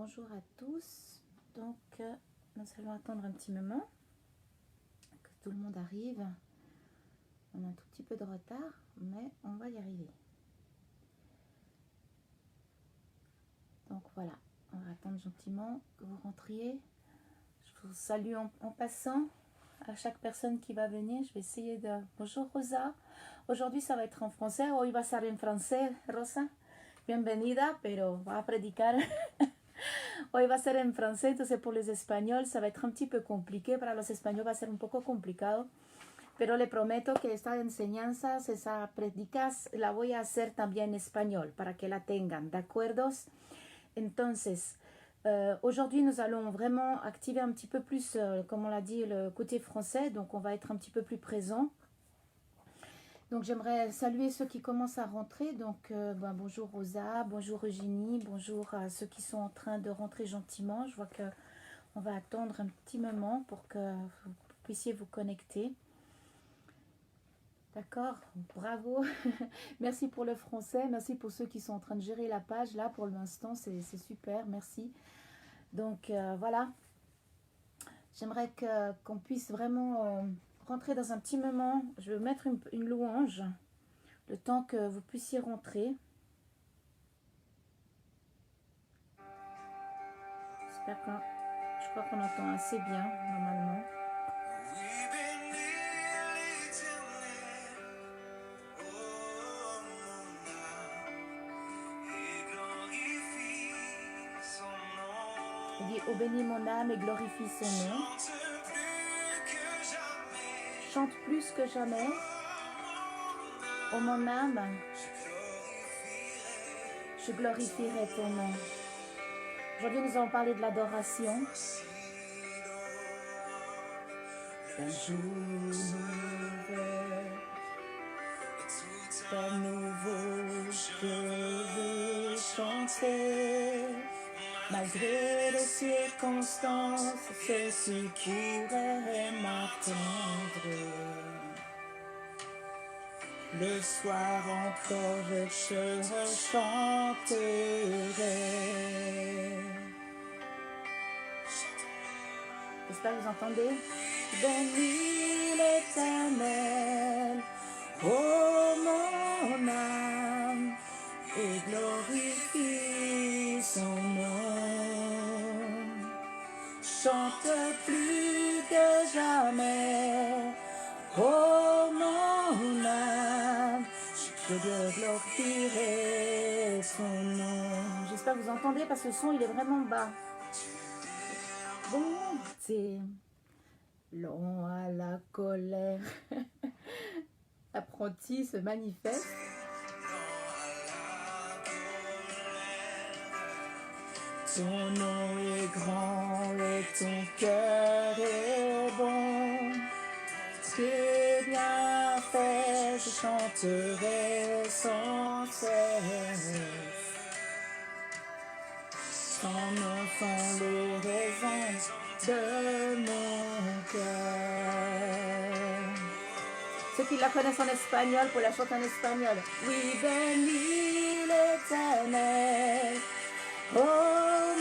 bonjour à tous. Donc, nous allons attendre un petit moment que tout le monde arrive. On a un tout petit peu de retard, mais on va y arriver. Donc voilà, on va attendre gentiment que vous rentriez. Je vous salue en passant à chaque personne qui va venir. Je vais essayer de... Bonjour Rosa. Aujourd'hui ça va être en français. Hoy va a ser en français, Rosa. Bienvenida, pero va a predicar. Hoy va a ser en francés, entonces por los españoles ça va être un petit peu compliqué. Para los españoles va a ser un poco complicado. Pero le prometo que esta enseñanza, esa predicas, la voy a hacer también en español para que la tengan, ¿de acuerdo? Entonces, aujourd'hui, nous allons vraiment activer un petit peu plus, comme on l'a dit, le côté français. Donc, on va être un petit peu plus présent. Donc, j'aimerais saluer ceux qui commencent à rentrer. Donc, bonjour Rosa, bonjour Eugénie, bonjour à ceux qui sont en train de rentrer gentiment. Je vois qu'on va attendre un petit moment pour que vous puissiez vous connecter. D'accord, bravo. Merci pour le français, merci pour ceux qui sont en train de gérer la page. Là, pour l'instant, c'est super, merci. Donc, voilà. J'aimerais qu'on puisse vraiment rentrer dans un petit moment. Je vais mettre une louange, le temps que vous puissiez rentrer. J'espère que... Je crois qu'on entend assez bien, normalement. Il dit, ô bénis mon âme et glorifie son nom. Chante plus que jamais. Ô mon âme, je glorifierai ton nom. Aujourd'hui, nous allons parler de l'adoration. Un jour nouveau, je veux chanter. Malgré les circonstances, ceci pourrait m'attendre. Le soir encore, je chanterai. J'espère que vous entendez. Bénis l'Éternel, ô mon âme, et glorifie son nom. Chante plus que jamais, ô mon âme, je glorifierai son nom. J'espère que vous entendez parce que le son il est vraiment bas. Bon, c'est long à la colère. L'apprenti se manifeste. Ton nom est grand et ton cœur est bon. Tes bienfaits, je chanterai sans cesse. Ton nom sont les raisons de mon cœur. Ceux qui la connaissent en espagnol, pour la chanter en espagnol. Oui, bénis l'Éternel, oh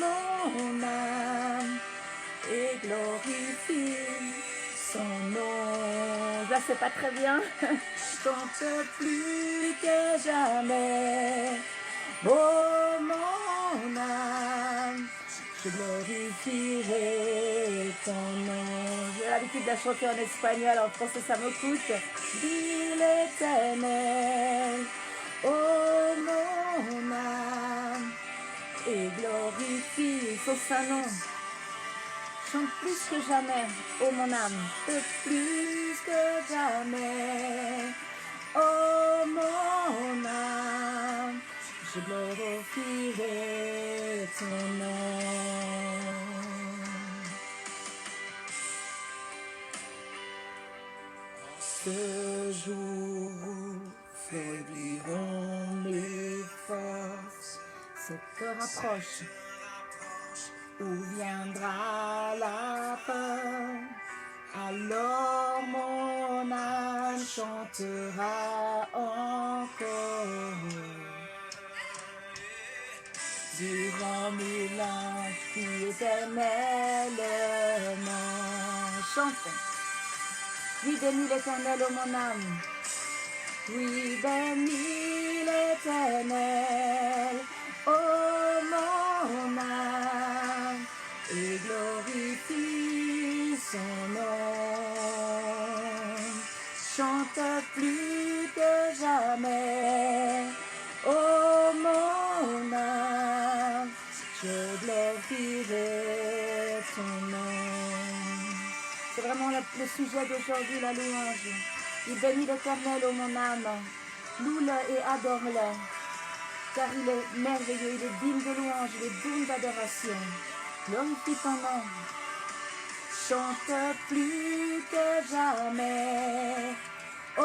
mon âme, et glorifie son nom. Là, c'est pas très bien. Chante plus que jamais, oh mon âme, je glorifierai ton nom. J'ai l'habitude de la chanter en espagnol, en français ça me coûte. Dis l'Éternel, oh mon âme, et glorifie son saint nom. Chante plus que jamais, oh mon âme, plus que jamais, oh mon âme, je glorifierai ton nom. Ce jour où faibliront mes forces, cette heure approche, où viendra la peur, alors mon âme chantera encore. Durant 1000 ans, glorifie éternellement. Chantons. Oui, bénis l'Éternel, ô mon âme. Oui, bénis l'Éternel, ô mon âme, et glorifie son nom. Chante plus que jamais, ô mon âme, je glorifierai ton nom. C'est vraiment le sujet d'aujourd'hui, la louange. Il bénit l'Éternel, ô mon âme, loue-le et adore-le, car il est merveilleux, il est digne de louange, il est digne d'adoration. Glorifie ton nom. Chante plus que jamais, ô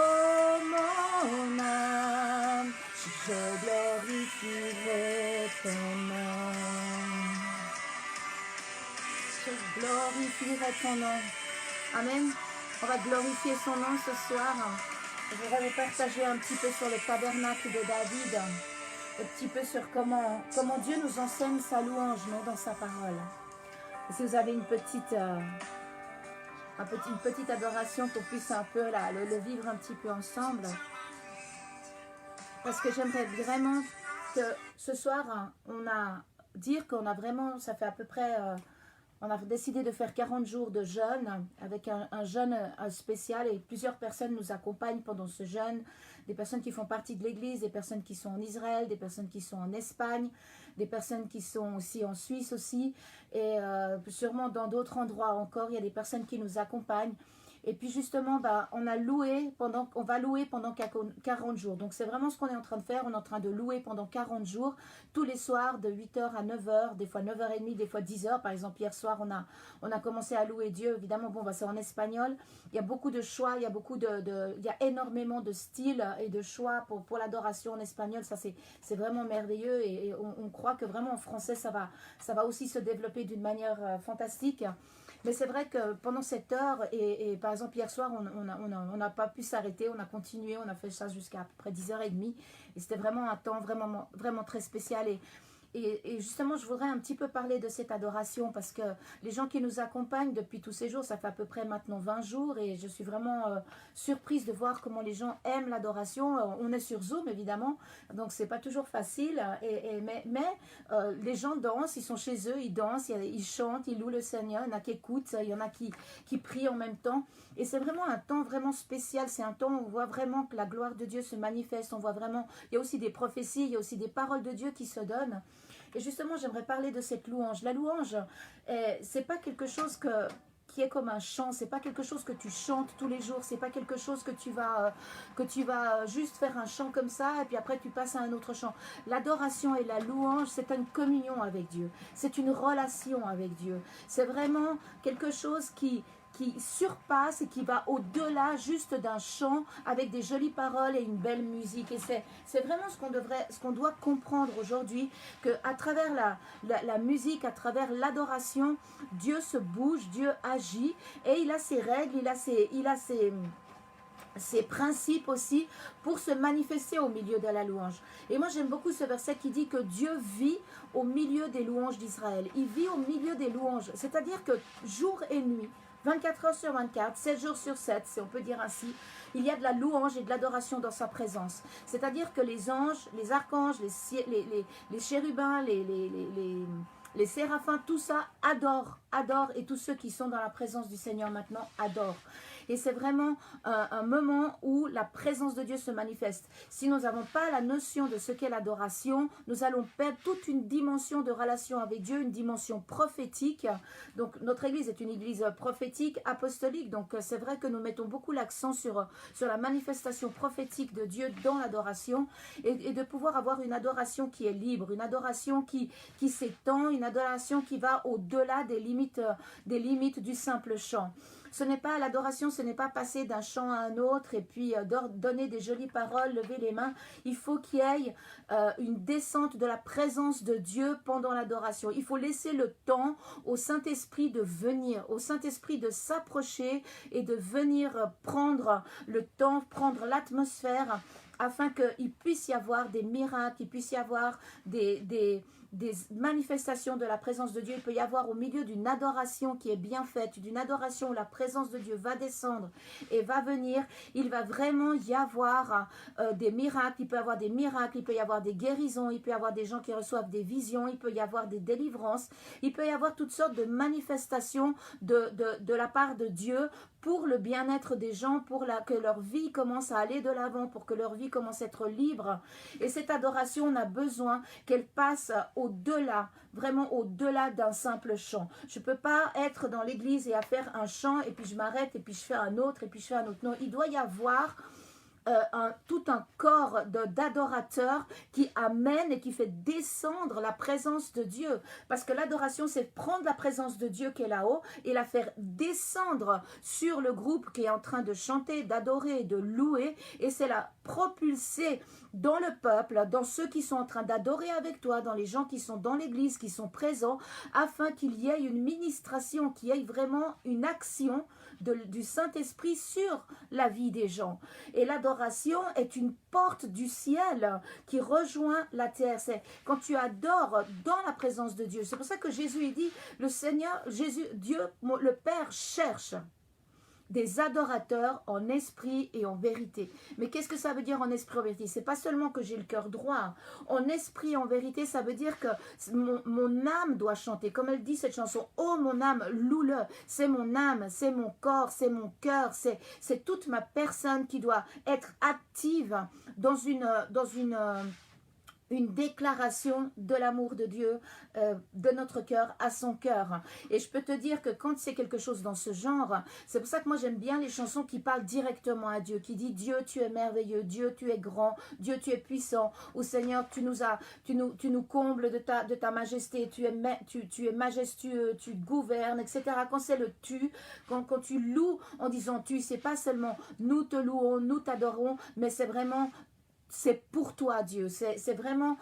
mon âme, je glorifierai ton nom. Je glorifierai ton nom. Amen. On va glorifier son nom ce soir. Je voudrais vous partager un petit peu sur le tabernacle de David, un petit peu sur comment Dieu nous enseigne sa louange, non, dans sa parole. Et si vous avez une petite adoration qu'on puisse un peu le vivre un petit peu ensemble, parce que j'aimerais vraiment que ce soir, qu'on a vraiment, ça fait à peu près... on a décidé de faire 40 jours de jeûne avec un jeûne spécial et plusieurs personnes nous accompagnent pendant ce jeûne. Des personnes qui font partie de l'église, des personnes qui sont en Israël, des personnes qui sont en Espagne, des personnes qui sont aussi en Suisse aussi et sûrement dans d'autres endroits encore. Il y a des personnes qui nous accompagnent. Et puis justement, on va louer pendant 40 jours. Donc c'est vraiment ce qu'on est en train de faire. On est en train de louer pendant 40 jours, tous les soirs, de 8h à 9h, des fois 9h30, des fois 10h. Par exemple, hier soir, on a commencé à louer Dieu. Évidemment, c'est en espagnol. Il y a beaucoup de choix, il y a énormément de styles et de choix pour l'adoration en espagnol. Ça, c'est vraiment merveilleux. Et on croit que vraiment en français, ça va aussi se développer d'une manière fantastique. Mais c'est vrai que pendant cette heure, et par exemple hier soir, on n'a pas pu s'arrêter, on a continué, on a fait ça jusqu'à peu près 10h30. Et c'était vraiment un temps vraiment, vraiment très spécial. Et justement, je voudrais un petit peu parler de cette adoration parce que les gens qui nous accompagnent depuis tous ces jours, ça fait à peu près maintenant 20 jours et je suis vraiment surprise de voir comment les gens aiment l'adoration. On est sur Zoom évidemment, donc c'est pas toujours facile, mais les gens dansent, ils sont chez eux, ils dansent, ils chantent, ils louent le Seigneur, il y en a qui écoutent, il y en a qui prient en même temps. Et c'est vraiment un temps vraiment spécial, c'est un temps où on voit vraiment que la gloire de Dieu se manifeste, on voit vraiment, il y a aussi des prophéties, il y a aussi des paroles de Dieu qui se donnent. Et justement, j'aimerais parler de cette louange. La louange, c'est pas quelque chose qui est comme un chant, c'est pas quelque chose que tu chantes tous les jours, c'est pas quelque chose que tu vas juste faire un chant comme ça et puis après tu passes à un autre chant. L'adoration et la louange, c'est une communion avec Dieu, c'est une relation avec Dieu. C'est vraiment quelque chose qui surpasse et qui va au-delà juste d'un chant avec des jolies paroles et une belle musique. Et c'est vraiment ce qu'on doit comprendre aujourd'hui, qu'à travers la musique, à travers l'adoration, Dieu se bouge, Dieu agit et il a ses règles, il a ses principes aussi pour se manifester au milieu de la louange. Et moi j'aime beaucoup ce verset qui dit que Dieu vit au milieu des louanges d'Israël. Il vit au milieu des louanges, c'est-à-dire que jour et nuit, 24 heures sur 24, 7 jours sur 7, si on peut dire ainsi, il y a de la louange et de l'adoration dans sa présence. C'est-à-dire que les anges, les archanges, les chérubins, les séraphins, tout ça adore, et tous ceux qui sont dans la présence du Seigneur maintenant adorent. Et c'est vraiment un moment où la présence de Dieu se manifeste. Si nous n'avons pas la notion de ce qu'est l'adoration, nous allons perdre toute une dimension de relation avec Dieu, une dimension prophétique. Donc notre église est une église prophétique, apostolique. Donc c'est vrai que nous mettons beaucoup l'accent sur la manifestation prophétique de Dieu dans l'adoration et de pouvoir avoir une adoration qui est libre, une adoration qui s'étend, une adoration qui va au-delà des limites du simple chant. Ce n'est pas l'adoration, ce n'est pas passer d'un chant à un autre et puis donner des jolies paroles, lever les mains. Il faut qu'il y ait une descente de la présence de Dieu pendant l'adoration. Il faut laisser le temps au Saint-Esprit de venir, au Saint-Esprit de s'approcher et de venir prendre le temps, prendre l'atmosphère afin qu'il puisse y avoir des miracles, qu'il puisse y avoir des des manifestations de la présence de Dieu. Il peut y avoir au milieu d'une adoration qui est bien faite, d'une adoration où la présence de Dieu va descendre et va venir. Il va vraiment y avoir des miracles. Il peut y avoir des miracles, il peut y avoir des guérisons, il peut y avoir des gens qui reçoivent des visions, il peut y avoir des délivrances, il peut y avoir toutes sortes de manifestations de la part de Dieu pour le bien-être des gens, pour que leur vie commence à aller de l'avant, pour que leur vie commence à être libre. Et cette adoration, on a besoin qu'elle passe au-delà, vraiment au-delà d'un simple chant. Je ne peux pas être dans l'église et à faire un chant, et puis je m'arrête, et puis je fais un autre, et puis je fais un autre. Non, il doit y avoir tout un corps d'adorateurs qui amène et qui fait descendre la présence de Dieu. Parce que l'adoration, c'est prendre la présence de Dieu qui est là-haut et la faire descendre sur le groupe qui est en train de chanter, d'adorer, de louer. Et c'est la propulser dans le peuple, dans ceux qui sont en train d'adorer avec toi, dans les gens qui sont dans l'église, qui sont présents, afin qu'il y ait une ministration, qu'il y ait vraiment une action du Saint-Esprit sur la vie des gens. Et l'adoration est une porte du ciel qui rejoint la terre. C'est quand tu adores dans la présence de Dieu. C'est pour ça que Jésus il dit, le Seigneur, Jésus, Dieu, le Père cherche des adorateurs en esprit et en vérité. Mais qu'est-ce que ça veut dire en esprit et en vérité? C'est pas seulement que j'ai le cœur droit. En esprit et en vérité, ça veut dire que mon âme doit chanter. Comme elle dit cette chanson, oh mon âme, loue-le. C'est mon âme, c'est mon corps, c'est mon cœur, c'est toute ma personne qui doit être active dans une déclaration de l'amour de Dieu, de notre cœur à son cœur. Et je peux te dire que quand c'est quelque chose dans ce genre, c'est pour ça que moi j'aime bien les chansons qui parlent directement à Dieu, qui dit Dieu tu es merveilleux, Dieu tu es grand, Dieu tu es puissant, ou Seigneur tu nous combles de ta majesté, tu es majestueux, tu gouvernes, etc. Quand c'est le tu, quand tu loues en disant tu, c'est pas seulement nous te louons, nous t'adorons, mais c'est vraiment c'est pour toi Dieu, c'est vraiment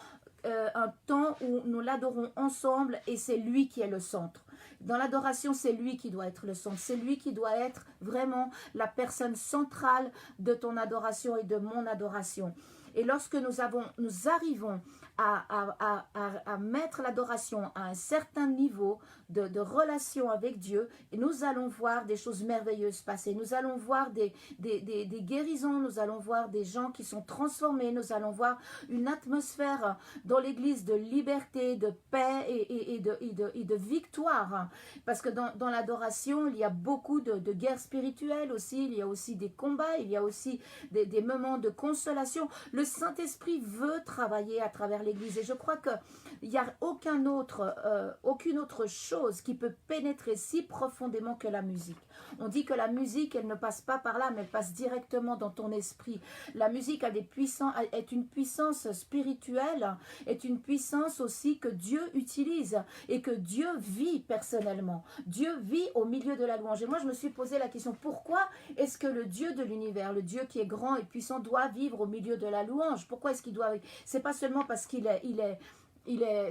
un temps où nous l'adorons ensemble et c'est lui qui est le centre. Dans l'adoration, c'est lui qui doit être le centre, c'est lui qui doit être vraiment la personne centrale de ton adoration et de mon adoration. Et lorsque nous arrivons à mettre l'adoration à un certain niveau de relation avec Dieu, et nous allons voir des choses merveilleuses passer. Nous allons voir des guérisons, nous allons voir des gens qui sont transformés, nous allons voir une atmosphère dans l'église de liberté, de paix et de victoire. Parce que dans l'adoration, il y a beaucoup de guerres spirituelles aussi, il y a aussi des combats, il y a aussi des moments de consolation. Le Saint-Esprit veut travailler à travers l'église et je crois qu'il n'y a aucune autre chose qui peut pénétrer si profondément que la musique. On dit que la musique, elle ne passe pas par là, mais elle passe directement dans ton esprit. La musique est une puissance spirituelle, est une puissance aussi que Dieu utilise et que Dieu vit personnellement. Dieu vit au milieu de la louange. Et moi, je me suis posé la question, pourquoi est-ce que le Dieu de l'univers, le Dieu qui est grand et puissant, doit vivre au milieu de la louange? Pourquoi est-ce qu'il doit... C'est pas seulement parce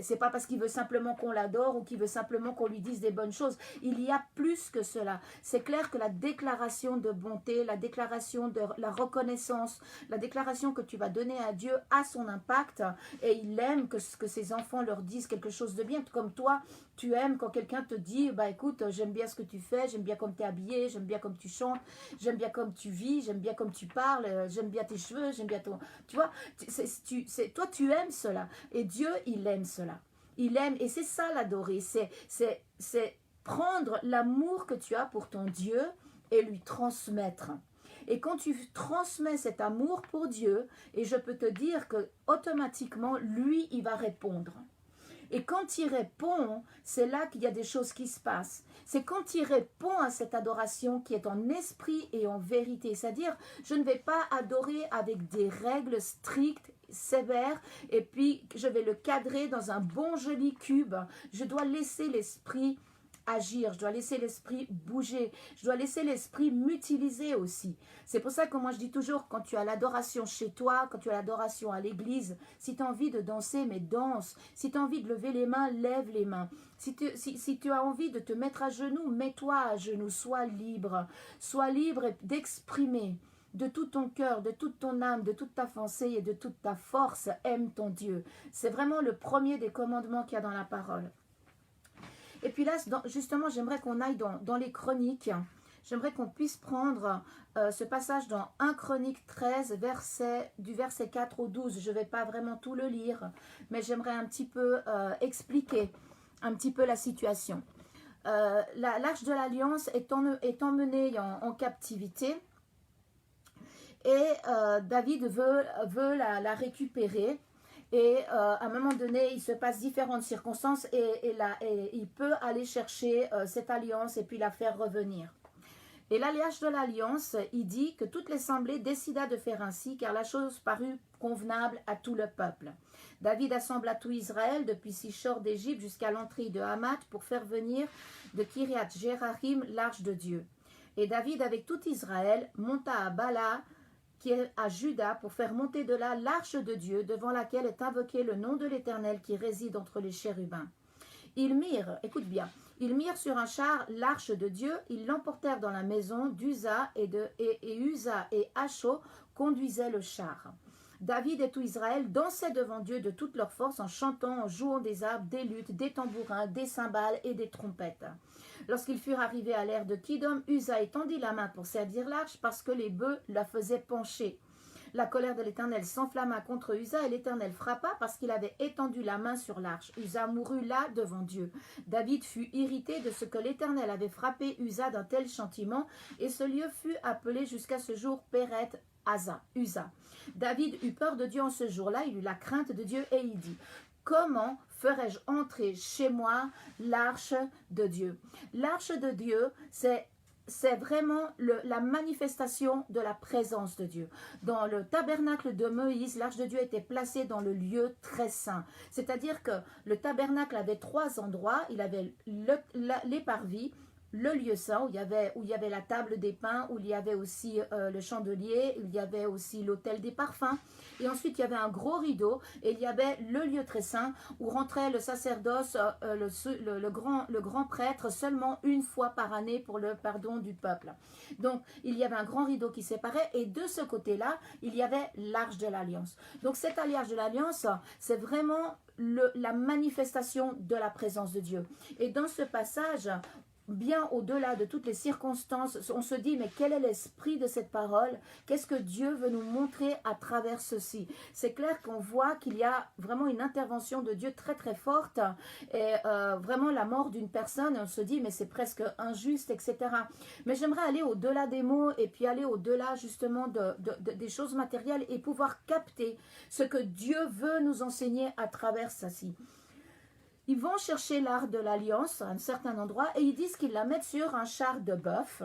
c'est pas parce qu'il veut simplement qu'on l'adore ou qu'il veut simplement qu'on lui dise des bonnes choses. Il y a plus que cela. C'est clair que la déclaration de bonté, la déclaration de la reconnaissance, la déclaration que tu vas donner à Dieu a son impact et il aime que ses enfants leur disent quelque chose de bien. Comme toi, tu aimes quand quelqu'un te dit, bah écoute, j'aime bien ce que tu fais, j'aime bien comme tu es habillé, j'aime bien comme tu chantes, j'aime bien comme tu vis, j'aime bien comme tu parles, j'aime bien tes cheveux, j'aime bien ton... Tu vois, toi tu aimes cela. Et Dieu, il aime cela. Il aime, et c'est ça l'adorer, c'est prendre l'amour que tu as pour ton Dieu et lui transmettre. Et quand tu transmets cet amour pour Dieu, et je peux te dire que automatiquement, lui, il va répondre. Et quand il répond, c'est là qu'il y a des choses qui se passent. C'est quand il répond à cette adoration qui est en esprit et en vérité. C'est-à-dire, je ne vais pas adorer avec des règles strictes, sévères, et puis je vais le cadrer dans un bon joli cube. Je dois laisser l'esprit agir, je dois laisser l'esprit bouger, je dois laisser l'esprit m'utiliser aussi. C'est pour ça que moi je dis toujours, quand tu as l'adoration chez toi, quand tu as l'adoration à l'église, si tu as envie de danser, mais danse. Si tu as envie de lever les mains, lève les mains. Si tu as envie de te mettre à genoux, mets-toi à genoux, sois libre d'exprimer de tout ton cœur, de toute ton âme, de toute ta pensée et de toute ta force, aime ton Dieu. C'est vraiment le premier des commandements qu'il y a dans la parole. Et puis là, justement, j'aimerais qu'on aille dans les chroniques. J'aimerais qu'on puisse prendre ce passage dans 1 Chronique 13, du verset 4 au 12. Je ne vais pas vraiment tout le lire, mais j'aimerais un petit peu expliquer un petit peu la situation. L'Arche de l'Alliance est emmenée en captivité et David veut la récupérer. Et à un moment donné, il se passe différentes circonstances et il peut aller chercher cette alliance et puis la faire revenir. Et l'alliage de l'alliance, il dit que toute l'assemblée décida de faire ainsi, car la chose parut convenable à tout le peuple. David assembla tout Israël, depuis Sichor d'Égypte jusqu'à l'entrée de Hamath, pour faire venir de Kiriath Jéarim l'arche de Dieu. Et David, avec tout Israël, monta à Bala, qui est à Juda, pour faire monter de là l'arche de Dieu, devant laquelle est invoqué le nom de l'Éternel qui réside entre les chérubins. Ils mirent, écoute bien, ils mirent sur un char l'arche de Dieu, ils l'emportèrent dans la maison d'Uza et Uza et Acho conduisaient le char. David et tout Israël dansaient devant Dieu de toute leur force en chantant, en jouant des harpes, des luttes, des tambourins, des cymbales et des trompettes. Lorsqu'ils furent arrivés à l'ère de Kidom, Uza étendit la main pour servir l'arche parce que les bœufs la faisaient pencher. La colère de l'Éternel s'enflamma contre Uza et l'Éternel frappa parce qu'il avait étendu la main sur l'arche. Uza mourut là devant Dieu. David fut irrité de ce que l'Éternel avait frappé Uza d'un tel châtiment et ce lieu fut appelé jusqu'à ce jour Péret Uza. David eut peur de Dieu en ce jour-là, il eut la crainte de Dieu et il dit: comment ferais-je entrer chez moi l'arche de Dieu? L'arche de Dieu, c'est vraiment la manifestation de la présence de Dieu. Dans le tabernacle de Moïse, l'arche de Dieu était placée dans le lieu très saint. C'est-à-dire que le tabernacle avait 3 endroits. Il avait les parvis, le lieu saint où il y avait la table des pains, où il y avait aussi le chandelier, il y avait aussi l'autel des parfums. Et ensuite, il y avait un gros rideau et il y avait le lieu très saint où rentrait le sacerdoce, le grand prêtre seulement une fois par année pour le pardon du peuple. Donc, il y avait un grand rideau qui séparait et de ce côté-là, il y avait l'arche de l'Alliance. Donc, cette alliance de l'Alliance, c'est vraiment la manifestation de la présence de Dieu. Et dans ce passage, bien au-delà de toutes les circonstances, on se dit, mais quel est l'esprit de cette parole? Qu'est-ce que Dieu veut nous montrer à travers ceci? C'est clair qu'on voit qu'il y a vraiment une intervention de Dieu très très forte et vraiment la mort d'une personne, on se dit, mais c'est presque injuste, etc. Mais j'aimerais aller au-delà des mots et puis aller au-delà justement des choses matérielles et pouvoir capter ce que Dieu veut nous enseigner à travers ceci. Ils vont chercher l'arche de l'Alliance à un certain endroit et ils disent qu'ils la mettent sur un char de bœuf.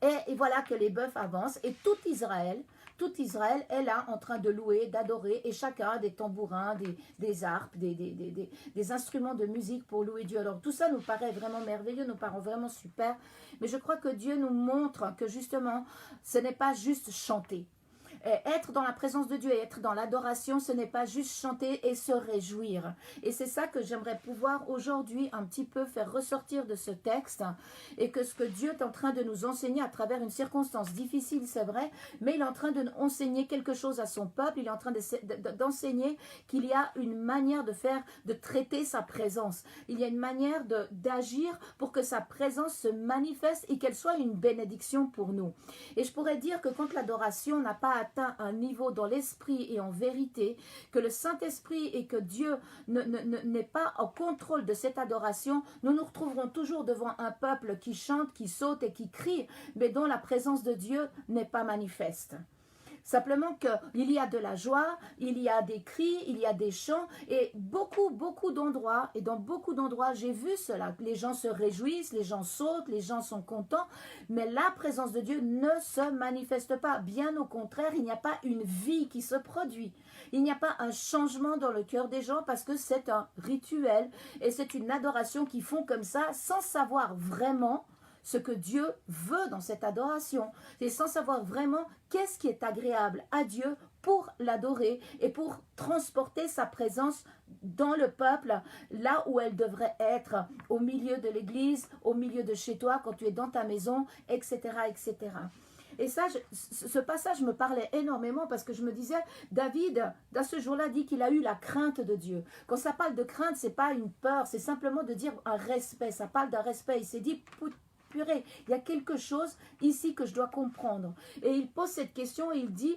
Et voilà que les bœufs avancent et tout Israël est là en train de louer, d'adorer et chacun a des tambourins, des harpes, des instruments de musique pour louer Dieu. Alors tout ça nous paraît vraiment merveilleux, nous paraît vraiment super. Mais je crois que Dieu nous montre que justement, ce n'est pas juste chanter. Être dans la présence de Dieu et être dans l'adoration, ce n'est pas juste chanter et se réjouir. Et c'est ça que j'aimerais pouvoir aujourd'hui un petit peu faire ressortir de ce texte et que ce que Dieu est en train de nous enseigner à travers une circonstance difficile, c'est vrai, mais il est en train de nous enseigner quelque chose à son peuple, il est en train d'enseigner qu'il y a une manière de traiter sa présence. Il y a une manière d'agir pour que sa présence se manifeste et qu'elle soit une bénédiction pour nous. Et je pourrais dire que quand l'adoration n'a pas atteint un niveau dans l'esprit et en vérité, que le Saint-Esprit et que Dieu n'est pas au contrôle de cette adoration, nous nous retrouverons toujours devant un peuple qui chante, qui saute et qui crie, mais dont la présence de Dieu n'est pas manifeste. Simplement qu'il y a de la joie, il y a des cris, il y a des chants et beaucoup d'endroits, et dans beaucoup d'endroits j'ai vu cela, les gens se réjouissent, les gens sautent, les gens sont contents, mais la présence de Dieu ne se manifeste pas, bien au contraire, il n'y a pas une vie qui se produit, il n'y a pas un changement dans le cœur des gens parce que c'est un rituel et c'est une adoration qu'ils font comme ça sans savoir vraiment ce que Dieu veut dans cette adoration, et sans savoir vraiment qu'est-ce qui est agréable à Dieu pour l'adorer et pour transporter sa présence dans le peuple, là où elle devrait être, au milieu de l'église, au milieu de chez toi, quand tu es dans ta maison, etc., etc. Et ça, ce passage me parlait énormément parce que je me disais, David, à ce jour-là, dit qu'il a eu la crainte de Dieu. Quand ça parle de crainte, c'est pas une peur, c'est simplement de dire un respect. Ça parle d'un respect. Il s'est dit, purée, il y a quelque chose ici que je dois comprendre. Et il pose cette question et il dit,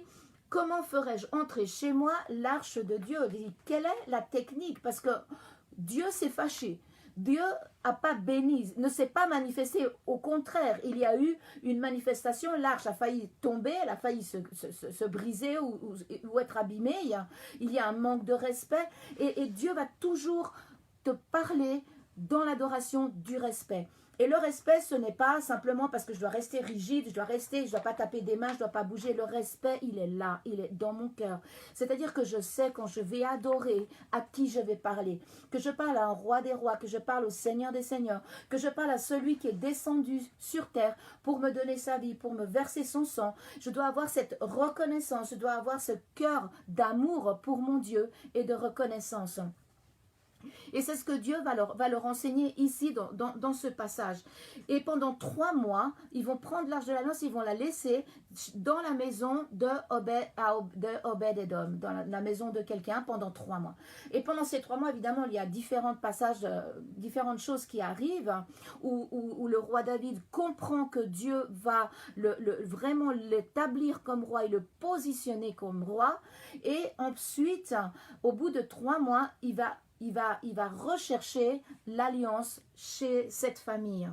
comment ferais-je entrer chez moi l'arche de Dieu? Il dit, quelle est la technique? Parce que Dieu s'est fâché. Dieu n'a pas béni, ne s'est pas manifesté. Au contraire, il y a eu une manifestation. L'arche a failli tomber, elle a failli se briser ou être abîmée. Il y a un manque de respect. Et Dieu va toujours te parler dans l'adoration du respect. Et le respect, ce n'est pas simplement parce que je dois rester rigide, je dois pas taper des mains, je dois pas bouger. Le respect, il est là, il est dans mon cœur. C'est-à-dire que je sais quand je vais adorer à qui je vais parler, que je parle à un roi des rois, que je parle au Seigneur des seigneurs, que je parle à celui qui est descendu sur terre pour me donner sa vie, pour me verser son sang. Je dois avoir cette reconnaissance, je dois avoir ce cœur d'amour pour mon Dieu et de reconnaissance. Et c'est ce que Dieu va leur enseigner ici dans ce passage. Et pendant 3 mois, ils vont prendre l'arche de l'alliance, ils vont la laisser dans la maison de Obed-Edom, dans la maison de quelqu'un pendant 3 mois. Et pendant ces 3 mois, évidemment, il y a différents passages, différentes choses qui arrivent, où le roi David comprend que Dieu va vraiment l'établir comme roi et le positionner comme roi. Et ensuite, au bout de 3 mois, il va rechercher l'alliance chez cette famille.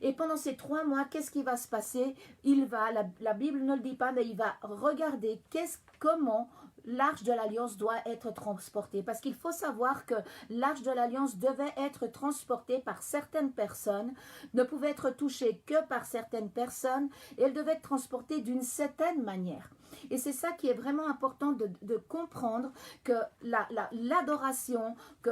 Et pendant ces 3 mois, qu'est-ce qui va se passer? La Bible ne le dit pas, mais il va regarder comment l'arche de l'alliance doit être transportée. Parce qu'il faut savoir que l'arche de l'alliance devait être transportée par certaines personnes, ne pouvait être touchée que par certaines personnes, et elle devait être transportée d'une certaine manière. Et c'est ça qui est vraiment important de comprendre, que l'adoration, que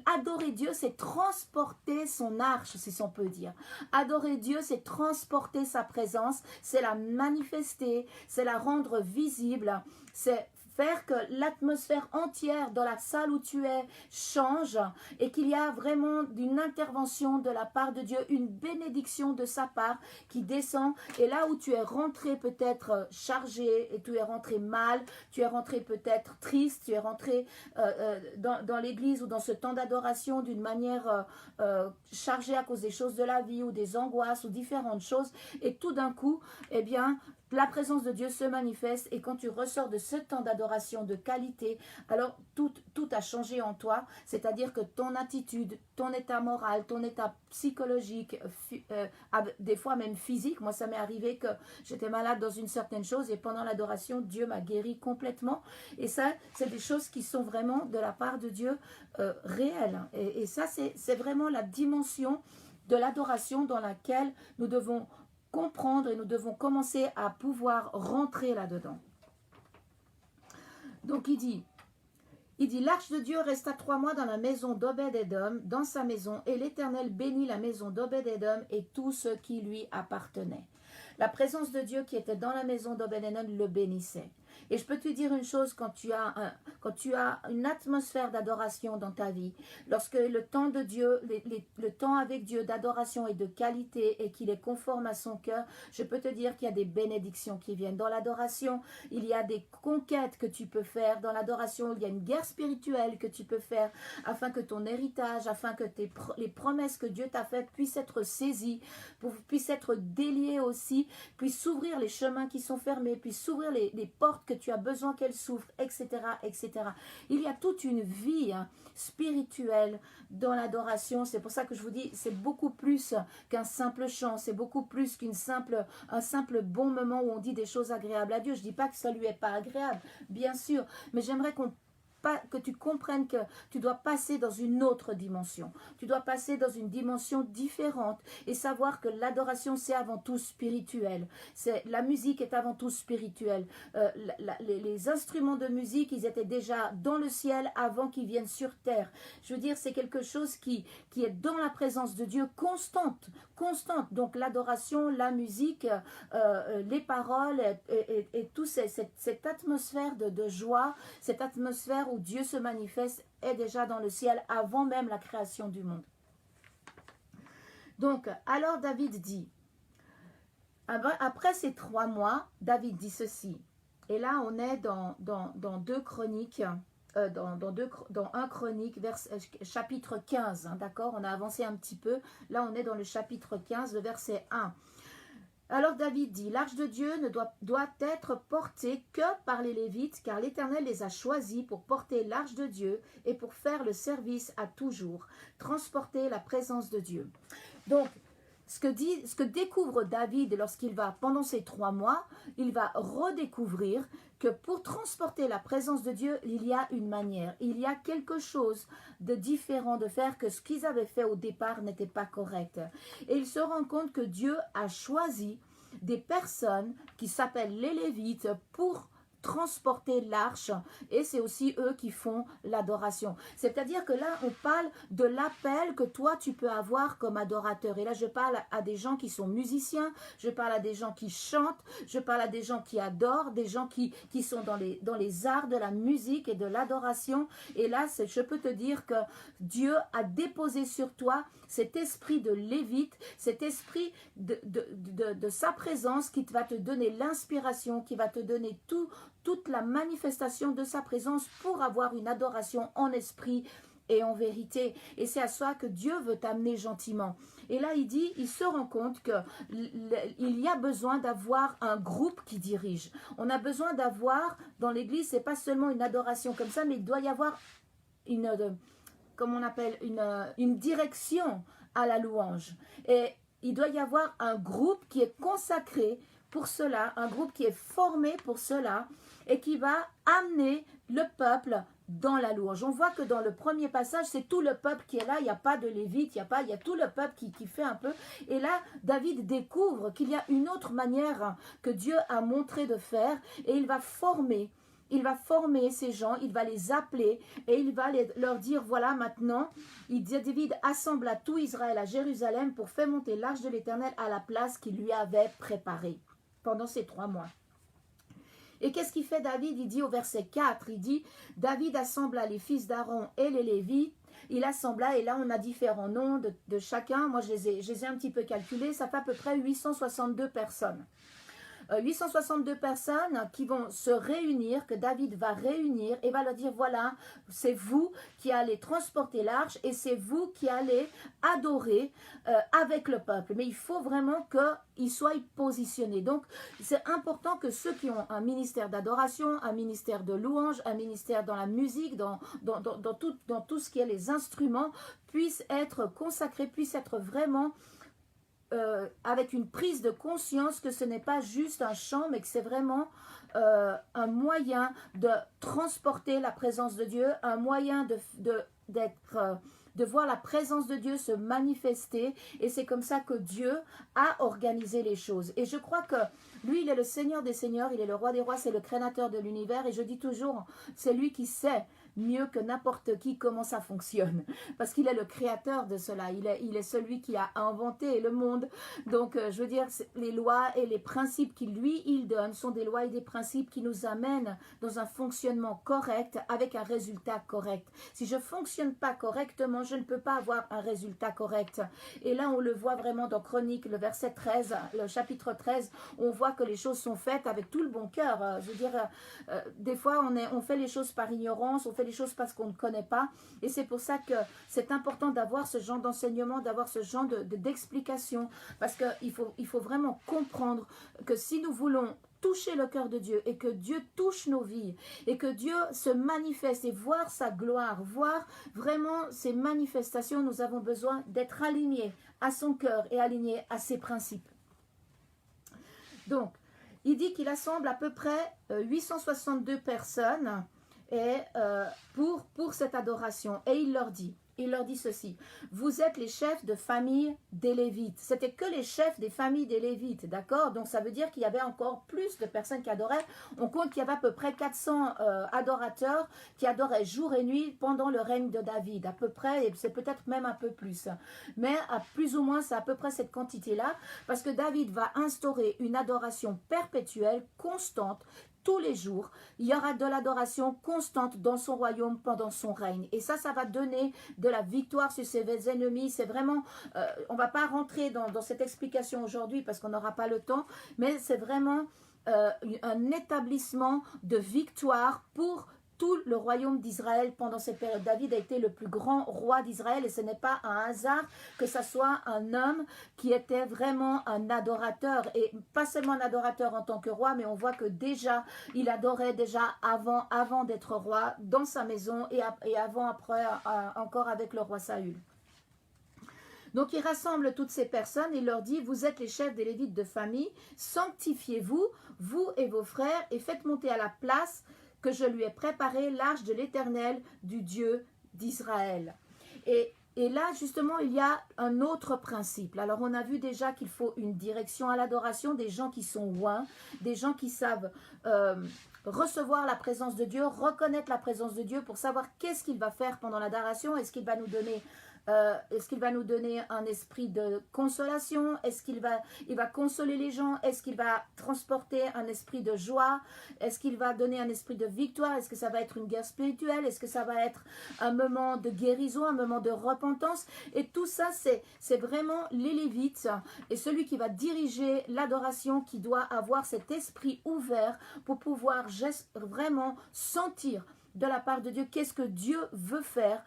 adorer Dieu, c'est transporter son arche, si on peut dire. Adorer Dieu, c'est transporter sa présence, c'est la manifester, c'est la rendre visible, c'est faire que l'atmosphère entière dans la salle où tu es change et qu'il y a vraiment une intervention de la part de Dieu, une bénédiction de sa part qui descend. Et là où tu es rentré peut-être chargé et tu es rentré mal, tu es rentré peut-être triste, tu es rentré dans l'église ou dans ce temps d'adoration d'une manière chargée à cause des choses de la vie ou des angoisses ou différentes choses, et tout d'un coup, eh bien, la présence de Dieu se manifeste, et quand tu ressors de ce temps d'adoration de qualité, alors tout a changé en toi, c'est-à-dire que ton attitude, ton état moral, ton état psychologique, des fois même physique. Moi, ça m'est arrivé que j'étais malade dans une certaine chose et pendant l'adoration, Dieu m'a guéri complètement. Et ça, c'est des choses qui sont vraiment de la part de Dieu réelles. Et ça, c'est vraiment la dimension de l'adoration dans laquelle nous devons comprendre et nous devons commencer à pouvoir rentrer là-dedans. Donc il dit, l'arche de Dieu resta 3 mois dans la maison d'Obed-Edom, dans sa maison, et l'Éternel bénit la maison d'Obed-Edom et tout ce qui lui appartenait. La présence de Dieu qui était dans la maison d'Obed-Edom le bénissait. Et je peux te dire une chose, quand tu as une atmosphère d'adoration dans ta vie, lorsque le temps de Dieu, le temps avec Dieu d'adoration est de qualité et qu'il est conforme à son cœur, je peux te dire qu'il y a des bénédictions qui viennent. Dans l'adoration, il y a des conquêtes que tu peux faire. Dans l'adoration, il y a une guerre spirituelle que tu peux faire afin que ton héritage, afin que les promesses que Dieu t'a faites puissent être saisies, puissent être déliées aussi, puissent s'ouvrir les chemins qui sont fermés, puissent s'ouvrir les portes que tu as besoin qu'elle s'ouvre, etc., etc. Il y a toute une vie spirituelle dans l'adoration. C'est pour ça que je vous dis, c'est beaucoup plus qu'un simple chant, c'est beaucoup plus un simple bon moment où on dit des choses agréables à Dieu. Je ne dis pas que ça lui est pas agréable, bien sûr, mais j'aimerais que tu comprennes que tu dois passer dans une autre dimension. Tu dois passer dans une dimension différente et savoir que l'adoration, c'est avant tout spirituel. La musique est avant tout spirituelle. Les instruments de musique, ils étaient déjà dans le ciel avant qu'ils viennent sur terre. Je veux dire, c'est quelque chose qui est dans la présence de Dieu constante. Donc l'adoration, la musique, les paroles et toute cette atmosphère de joie, cette atmosphère où Dieu se manifeste est déjà dans le ciel avant même la création du monde. Donc, alors David dit, Après ces 3 mois, David dit ceci. Et là, on est dans 2 Chroniques, dans 1 Chronique, chapitre 15, hein, d'accord? On a avancé un petit peu. Là, on est dans le chapitre 15, le verset 1. Alors David dit, l'arche de Dieu ne doit être portée que par les Lévites, car l'Éternel les a choisis pour porter l'arche de Dieu et pour faire le service à toujours, transporter la présence de Dieu. Donc, ce que découvre David lorsqu'il va, pendant ces 3 mois, il va redécouvrir que pour transporter la présence de Dieu, il y a une manière, il y a quelque chose de différent de faire, que ce qu'ils avaient fait au départ n'était pas correct. Et il se rend compte que Dieu a choisi des personnes qui s'appellent les Lévites pour transporter l'arche, et c'est aussi eux qui font l'adoration. C'est-à-dire que là, on parle de l'appel que toi, tu peux avoir comme adorateur. Et là, je parle à des gens qui sont musiciens, je parle à des gens qui chantent, je parle à des gens qui adorent, des gens qui sont dans les arts de la musique et de l'adoration. Et là, je peux te dire que Dieu a déposé sur toi cet esprit de Lévite, cet esprit de sa présence qui va te donner l'inspiration, qui va te donner toute la manifestation de sa présence pour avoir une adoration en esprit et en vérité. Et c'est à ça que Dieu veut t'amener gentiment. Et là, il se rend compte qu'il y a besoin d'avoir un groupe qui dirige. On a besoin d'avoir, dans l'église, c'est pas seulement une adoration comme ça, mais il doit y avoir une direction à la louange. Et il doit y avoir un groupe qui est consacré pour cela, un groupe qui est formé pour cela et qui va amener le peuple dans la louange. On voit que dans le premier passage, c'est tout le peuple qui est là, il n'y a pas de Lévite, il y a tout le peuple qui fait un peu. Et là, David découvre qu'il y a une autre manière que Dieu a montré de faire, et il va former ces gens, il va les appeler et il va leur dire, voilà maintenant, il dit David, assemble à tout Israël à Jérusalem pour faire monter l'arche de l'Éternel à la place qu'il lui avait préparée pendant ces 3 mois. Et qu'est-ce qu'il fait David? Il dit au verset 4, il dit, David assembla les fils d'Aaron et les Lévites. Il assembla, et là on a différents noms de chacun. Moi je les ai un petit peu calculés, ça fait à peu près 862 personnes. 862 personnes qui vont se réunir, que David va réunir et va leur dire, voilà, c'est vous qui allez transporter l'arche et c'est vous qui allez adorer avec le peuple. Mais il faut vraiment qu'ils soient positionnés. Donc, c'est important que ceux qui ont un ministère d'adoration, un ministère de louange, un ministère dans la musique, dans tout ce qui est les instruments, puissent être consacrés, puissent être vraiment avec une prise de conscience que ce n'est pas juste un chant, mais que c'est vraiment un moyen de transporter la présence de Dieu, un moyen de voir la présence de Dieu se manifester, et c'est comme ça que Dieu a organisé les choses. Et je crois que lui, il est le Seigneur des Seigneurs, il est le Roi des Rois, c'est le Créateur de l'univers, et je dis toujours, c'est lui qui sait mieux que n'importe qui comment ça fonctionne, parce qu'il est le créateur de cela, il est celui qui a inventé le monde. Donc je veux dire, les lois et les principes qu'il il donne sont des lois et des principes qui nous amènent dans un fonctionnement correct avec un résultat correct. Si je fonctionne pas correctement, je ne peux pas avoir un résultat correct. Et là on le voit vraiment dans Chronique, le verset 13, le chapitre 13, on voit que les choses sont faites avec tout le bon cœur. Je veux dire, des fois on fait les choses par ignorance, on fait les choses parce qu'on ne connaît pas, et c'est pour ça que c'est important d'avoir ce genre d'enseignement, d'avoir ce genre d'explication, parce qu'il faut vraiment comprendre que si nous voulons toucher le cœur de Dieu et que Dieu touche nos vies et que Dieu se manifeste et voir sa gloire, voir vraiment ses manifestations, nous avons besoin d'être alignés à son cœur et alignés à ses principes. Donc, il dit qu'il assemble à peu près 862 personnes et pour cette adoration, et il leur dit ceci, vous êtes les chefs de famille des Lévites. C'était que les chefs des familles des Lévites, d'accord? Donc ça veut dire qu'il y avait encore plus de personnes qui adoraient. On compte qu'il y avait à peu près 400 adorateurs qui adoraient jour et nuit pendant le règne de David, à peu près, et c'est peut-être même un peu plus, mais à plus ou moins c'est à peu près cette quantité là, parce que David va instaurer une adoration perpétuelle, constante, tous les jours, il y aura de l'adoration constante dans son royaume pendant son règne. Et ça va donner de la victoire sur ses ennemis. C'est vraiment, on ne va pas rentrer dans cette explication aujourd'hui parce qu'on n'aura pas le temps, mais c'est vraiment un établissement de victoire pour tout le royaume d'Israël pendant cette période. David a été le plus grand roi d'Israël et ce n'est pas un hasard que ce soit un homme qui était vraiment un adorateur et pas seulement un adorateur en tant que roi, mais on voit que déjà il adorait déjà avant d'être roi dans sa maison et avant après encore avec le roi Saül. Donc il rassemble toutes ces personnes et leur dit, vous êtes les chefs des Lévites de famille, sanctifiez-vous, vous et vos frères, et faites monter à la place que je lui ai préparé l'arche de l'Éternel, du Dieu d'Israël. Et là, justement, il y a un autre principe. Alors, on a vu déjà qu'il faut une direction à l'adoration, des gens qui sont loin, des gens qui savent recevoir la présence de Dieu, reconnaître la présence de Dieu pour savoir qu'est-ce qu'il va faire pendant l'adoration. Est-ce qu'il va nous donner un esprit de consolation? Est-ce qu'il va consoler les gens? Est-ce qu'il va transporter un esprit de joie? Est-ce qu'il va donner un esprit de victoire? Est-ce que ça va être une guerre spirituelle? Est-ce que ça va être un moment de guérison, un moment de repentance? Et tout ça, c'est vraiment les Lévites et celui qui va diriger l'adoration qui doit avoir cet esprit ouvert pour pouvoir vraiment sentir de la part de Dieu, qu'est-ce que Dieu veut faire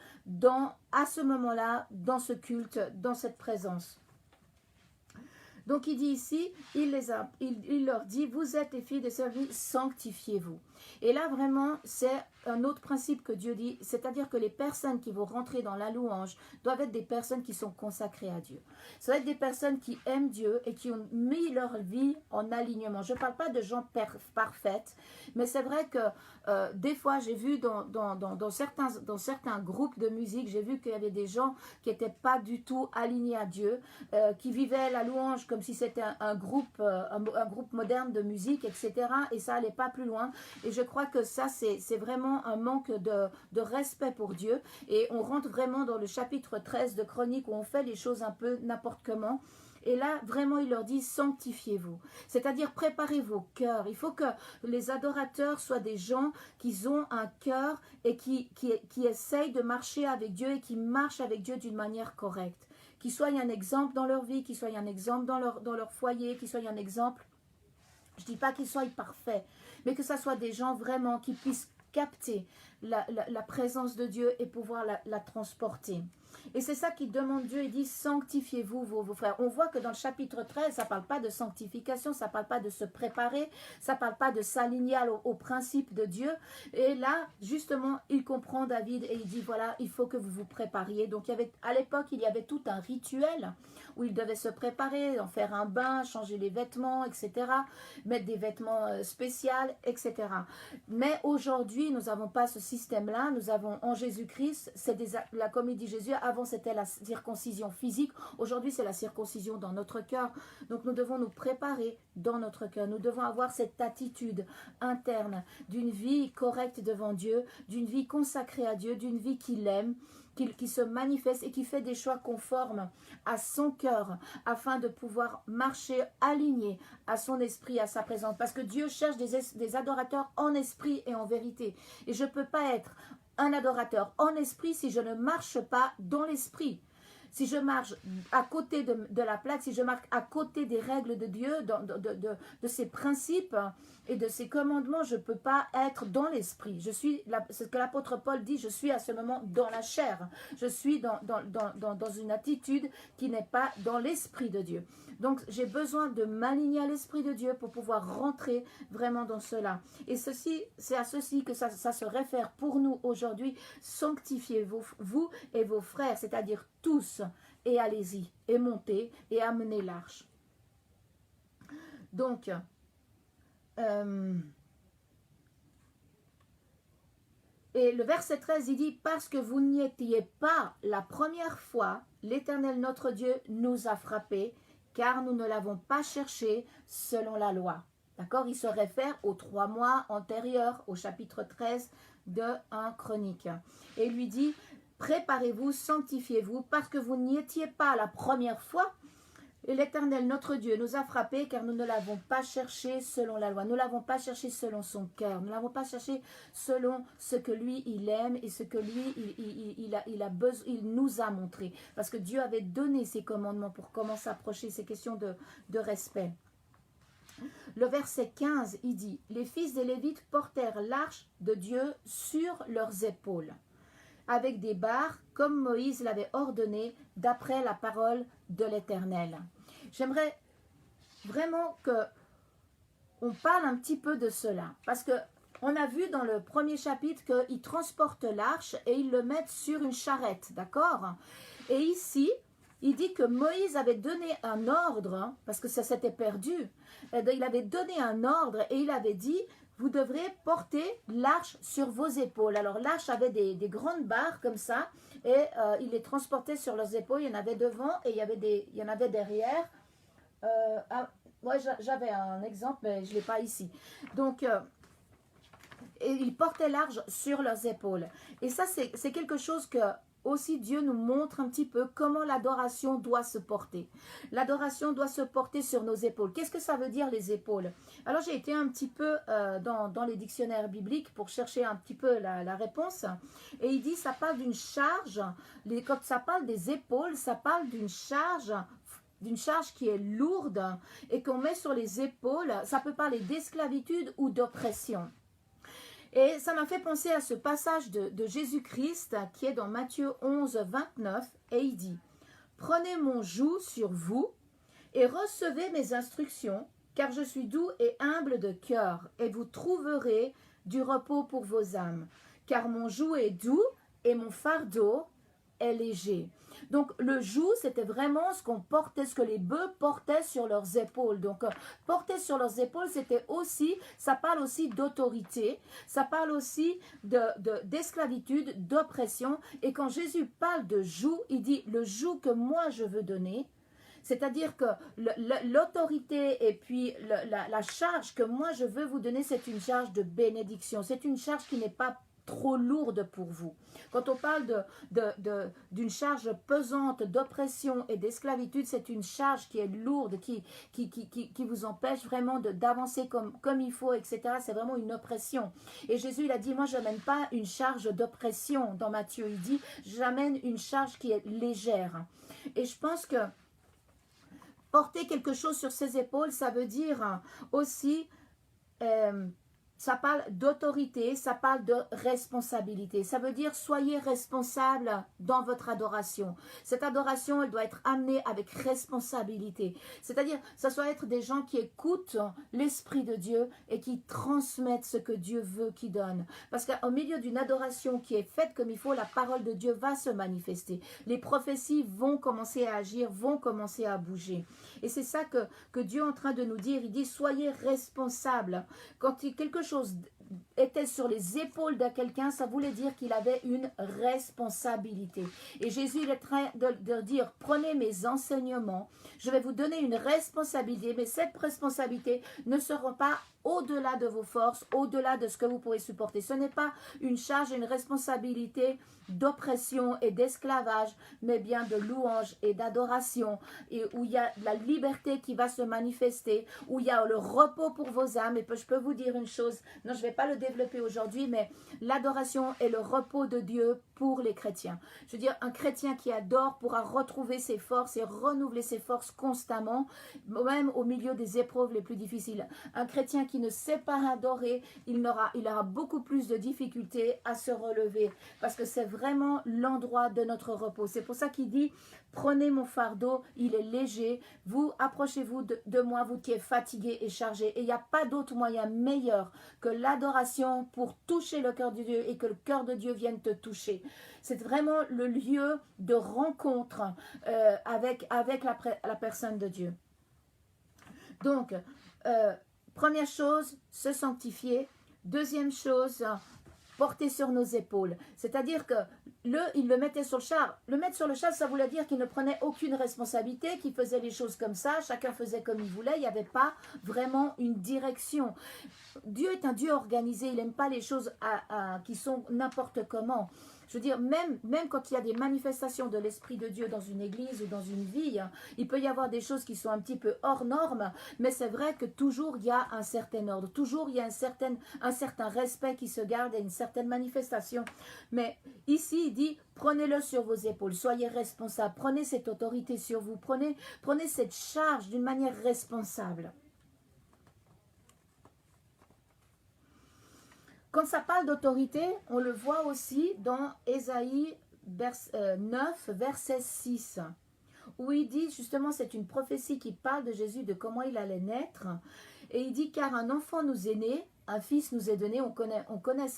à ce moment-là, dans ce culte, dans cette présence. Donc il dit ici, il leur dit, vous êtes les filles de service, sanctifiez-vous. Et là vraiment, c'est un autre principe que Dieu dit, c'est-à-dire que les personnes qui vont rentrer dans la louange doivent être des personnes qui sont consacrées à Dieu. Ça va être des personnes qui aiment Dieu et qui ont mis leur vie en alignement. Je ne parle pas de gens parfaits, mais c'est vrai que des fois, j'ai vu dans certains groupes de musique, j'ai vu qu'il y avait des gens qui n'étaient pas du tout alignés à Dieu, qui vivaient la louange comme si c'était un groupe moderne de musique, etc. Et ça n'allait pas plus loin. Et je crois que ça, c'est vraiment un manque de respect pour Dieu. Et on rentre vraiment dans le chapitre 13 de Chroniques où on fait les choses un peu n'importe comment. Et là, vraiment, il leur dit, sanctifiez-vous. C'est-à-dire, préparez vos cœurs. Il faut que les adorateurs soient des gens qui ont un cœur et qui essayent de marcher avec Dieu et qui marchent avec Dieu d'une manière correcte. Qu'ils soient un exemple dans leur vie, qu'ils soient un exemple dans leur foyer, qu'ils soient un exemple, je ne dis pas qu'ils soient parfaits, mais que ce soit des gens vraiment qui puissent capter la présence de Dieu et pouvoir la transporter. Et c'est ça qu'il demande Dieu, il dit sanctifiez-vous vos frères. On voit que dans le chapitre 13, ça ne parle pas de sanctification, ça ne parle pas de se préparer, ça ne parle pas de s'aligner au principe de Dieu. Et là, justement, il comprend David et il dit voilà, il faut que vous vous prépariez. Donc à l'époque, il y avait tout un rituel où il devait se préparer, en faire un bain, changer les vêtements, etc. Mettre des vêtements spéciaux, etc. Mais aujourd'hui, nous n'avons pas ce système-là. Nous avons en Jésus-Christ, comme il dit Jésus, avant c'était la circoncision physique, aujourd'hui c'est la circoncision dans notre cœur. Donc nous devons nous préparer dans notre cœur. Nous devons avoir cette attitude interne d'une vie correcte devant Dieu, d'une vie consacrée à Dieu, d'une vie qu'il aime, qui se manifeste et qui fait des choix conformes à son cœur afin de pouvoir marcher aligné à son esprit, à sa présence. Parce que Dieu cherche des adorateurs en esprit et en vérité. Et je ne peux pas être un adorateur en esprit si je ne marche pas dans l'esprit. Si je marche à côté de la plaque, si je marche à côté des règles de Dieu, de ses principes et de ses commandements, je ne peux pas être dans l'esprit. C'est ce que l'apôtre Paul dit, je suis à ce moment dans la chair. Je suis dans une attitude qui n'est pas dans l'esprit de Dieu. Donc, j'ai besoin de m'aligner à l'esprit de Dieu pour pouvoir rentrer vraiment dans cela. Et c'est à ceci que ça se réfère pour nous aujourd'hui. Sanctifiez-vous, vous et vos frères, c'est-à-dire tous, et allez-y, et montez, et amenez l'arche. Donc, et le verset 13, il dit, parce que vous n'y étiez pas la première fois, l'Éternel notre Dieu nous a frappés, car nous ne l'avons pas cherché selon la loi. D'accord? Il se réfère aux 3 mois antérieurs, au chapitre 13 de 1 Chronique. Et il lui dit, préparez-vous, sanctifiez-vous, parce que vous n'y étiez pas la première fois. Et l'Éternel, notre Dieu, nous a frappés car nous ne l'avons pas cherché selon la loi. Nous ne l'avons pas cherché selon son cœur. Nous ne l'avons pas cherché selon ce que lui, il aime et ce que lui, il nous a montré. Parce que Dieu avait donné ses commandements pour comment s'approcher, ces questions de respect. Le verset 15, il dit, « Les fils des Lévites portèrent l'arche de Dieu sur leurs épaules, avec des barres, comme Moïse l'avait ordonné, d'après la parole de l'Éternel. » J'aimerais vraiment qu'on parle un petit peu de cela, parce que on a vu dans le premier chapitre qu'ils transportent l'arche et ils le mettent sur une charrette, d'accord? Et ici, il dit que Moïse avait donné un ordre, parce que ça s'était perdu, il avait donné un ordre et il avait dit, vous devrez porter l'arche sur vos épaules. Alors l'arche avait des grandes barres comme ça, et il les transportait sur leurs épaules, il y en avait devant et il y en avait derrière. Moi j'avais un exemple, mais je ne l'ai pas ici. Donc, et ils portaient l'arche sur leurs épaules. Et ça, c'est quelque chose que aussi Dieu nous montre un petit peu comment l'adoration doit se porter. L'adoration doit se porter sur nos épaules. Qu'est-ce que ça veut dire les épaules? Alors j'ai été un petit peu dans les dictionnaires bibliques pour chercher un petit peu la réponse. Et il dit ça parle d'une charge. Quand ça parle des épaules, ça parle d'une charge qui est lourde et qu'on met sur les épaules. Ça peut parler d'esclavitude ou d'oppression. Et ça m'a fait penser à ce passage de Jésus-Christ qui est dans Matthieu 11, 29, et il dit « Prenez mon joug sur vous et recevez mes instructions, car je suis doux et humble de cœur, et vous trouverez du repos pour vos âmes. Car mon joug est doux et mon fardeau est léger. » Donc le joug, c'était vraiment ce qu'on portait, ce que les bœufs portaient sur leurs épaules. Donc porter sur leurs épaules, c'était aussi, ça parle aussi d'autorité, ça parle aussi d'esclavitude, d'oppression. Et quand Jésus parle de joug, il dit le joug que moi je veux donner. C'est-à-dire que l'autorité et puis la charge que moi je veux vous donner, c'est une charge de bénédiction. C'est une charge qui n'est pas trop lourde pour vous. Quand on parle d'une charge pesante d'oppression et d'esclavitude, c'est une charge qui est lourde, qui vous empêche vraiment d'avancer comme il faut, etc. C'est vraiment une oppression. Et Jésus, il a dit, moi, je n'amène pas une charge d'oppression dans Matthieu. Il dit, j'amène une charge qui est légère. Et je pense que porter quelque chose sur ses épaules, ça veut dire aussi... ça parle d'autorité, ça parle de responsabilité. Ça veut dire soyez responsable dans votre adoration. Cette adoration, elle doit être amenée avec responsabilité. C'est-à-dire, ça doit être des gens qui écoutent l'Esprit de Dieu et qui transmettent ce que Dieu veut qu'ils donnent. Parce qu'au milieu d'une adoration qui est faite comme il faut, la parole de Dieu va se manifester. Les prophéties vont commencer à agir, vont commencer à bouger. Et c'est ça que Dieu est en train de nous dire. Il dit, soyez responsables. Quand quelque chose était sur les épaules de quelqu'un, ça voulait dire qu'il avait une responsabilité. Et Jésus il est en train de dire, prenez mes enseignements, je vais vous donner une responsabilité, mais cette responsabilité ne sera pas au-delà de vos forces, au-delà de ce que vous pourrez supporter. Ce n'est pas une charge et une responsabilité d'oppression et d'esclavage, mais bien de louange et d'adoration, et où il y a la liberté qui va se manifester, où il y a le repos pour vos âmes. Et je peux vous dire une chose, non, je ne vais pas le développer aujourd'hui, mais l'adoration est le repos de Dieu pour les chrétiens. Je veux dire, un chrétien qui adore pourra retrouver ses forces et renouveler ses forces constamment, même au milieu des épreuves les plus difficiles. Un chrétien qui ne sait pas adorer, il aura beaucoup plus de difficultés à se relever, parce que c'est vraiment l'endroit de notre repos. C'est pour ça qu'il dit, prenez mon fardeau, il est léger, vous approchez-vous de moi, vous qui êtes fatigués et chargés. Et il n'y a pas d'autre moyen meilleur que l'adoration pour toucher le cœur de Dieu et que le cœur de Dieu vienne te toucher. C'est vraiment le lieu de rencontre avec la personne de Dieu. Donc, première chose, se sanctifier. Deuxième chose, porter sur nos épaules. C'est-à-dire que il le mettait sur le char. Le mettre sur le char, ça voulait dire qu'il ne prenait aucune responsabilité, qu'il faisait les choses comme ça, chacun faisait comme il voulait, il n'y avait pas vraiment une direction. Dieu est un Dieu organisé, il n'aime pas les choses qui sont n'importe comment. je veux dire, même quand il y a des manifestations de l'Esprit de Dieu dans une église ou dans une vie, il peut y avoir des choses qui sont un petit peu hors normes, mais c'est vrai que toujours il y a un certain ordre, toujours il y a un certain respect qui se garde et une certaine manifestation. Mais ici, il dit, prenez-le sur vos épaules, soyez responsables, prenez cette autorité sur vous, prenez cette charge d'une manière responsable. Quand ça parle d'autorité, on le voit aussi dans Ésaïe 9, verset 6, où il dit justement, c'est une prophétie qui parle de Jésus, de comment il allait naître, et il dit, car un enfant nous est né, un fils nous est donné, on connaît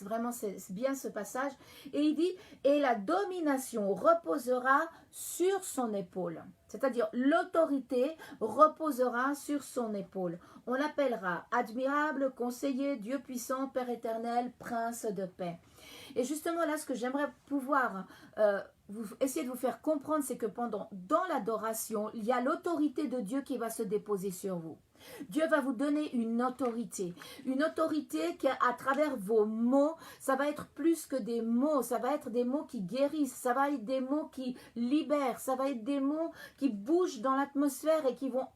vraiment bien ce passage, et il dit, et la domination reposera sur son épaule. C'est-à-dire, l'autorité reposera sur son épaule. On l'appellera admirable, conseiller, Dieu puissant, Père éternel, prince de paix. Et justement là, ce que j'aimerais pouvoir essayer de vous faire comprendre, c'est que dans l'adoration, il y a l'autorité de Dieu qui va se déposer sur vous. Dieu va vous donner une autorité qui, à travers vos mots, ça va être plus que des mots, ça va être des mots qui guérissent, ça va être des mots qui libèrent, ça va être des mots qui bougent dans l'atmosphère et qui vont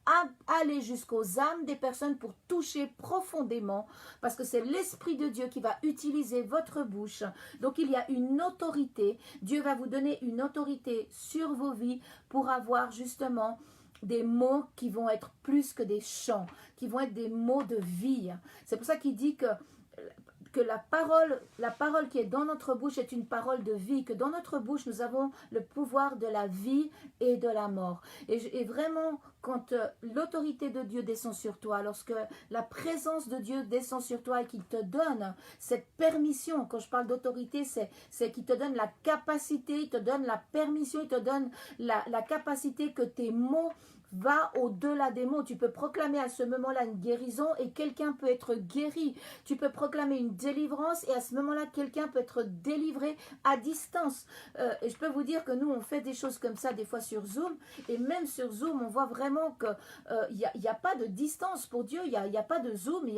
aller jusqu'aux âmes des personnes pour toucher profondément, parce que c'est l'Esprit de Dieu qui va utiliser votre bouche. Donc il y a une autorité, Dieu va vous donner une autorité sur vos vies pour avoir justement des mots qui vont être plus que des chants, qui vont être des mots de vie. C'est pour ça qu'il dit que la parole qui est dans notre bouche est une parole de vie, que dans notre bouche nous avons le pouvoir de la vie et de la mort. Et vraiment, quand l'autorité de Dieu descend sur toi, lorsque la présence de Dieu descend sur toi et qu'il te donne cette permission, quand je parle d'autorité, c'est qu'il te donne la capacité, il te donne la permission, il te donne la capacité que tes mots va au-delà des mots. Tu peux proclamer à ce moment-là une guérison et quelqu'un peut être guéri. Tu peux proclamer une délivrance et à ce moment-là, quelqu'un peut être délivré à distance. Et je peux vous dire que nous, on fait des choses comme ça des fois sur Zoom. Et même sur Zoom, on voit vraiment qu'il n'y a pas de distance pour Dieu. Il n'y a pas de Zoom.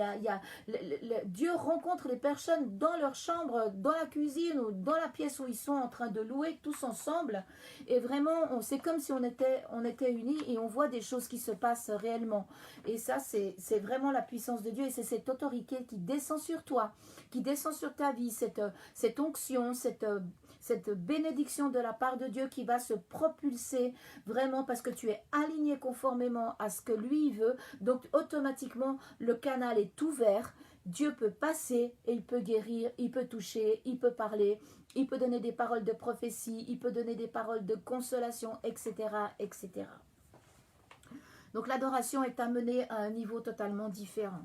Dieu rencontre les personnes dans leur chambre, dans la cuisine ou dans la pièce où ils sont en train de louer tous ensemble. Et vraiment, c'est comme si on était unis et on voit des choses qui se passent réellement. Et ça, c'est vraiment la puissance de Dieu et c'est cette autorité qui descend sur toi, qui descend sur ta vie, cette onction, cette bénédiction de la part de Dieu qui va se propulser vraiment parce que tu es aligné conformément à ce que lui veut. Donc automatiquement, le canal est ouvert. Dieu peut passer et il peut guérir, il peut toucher, il peut parler, il peut donner des paroles de prophétie, il peut donner des paroles de consolation, etc., etc. Donc l'adoration est amenée à un niveau totalement différent.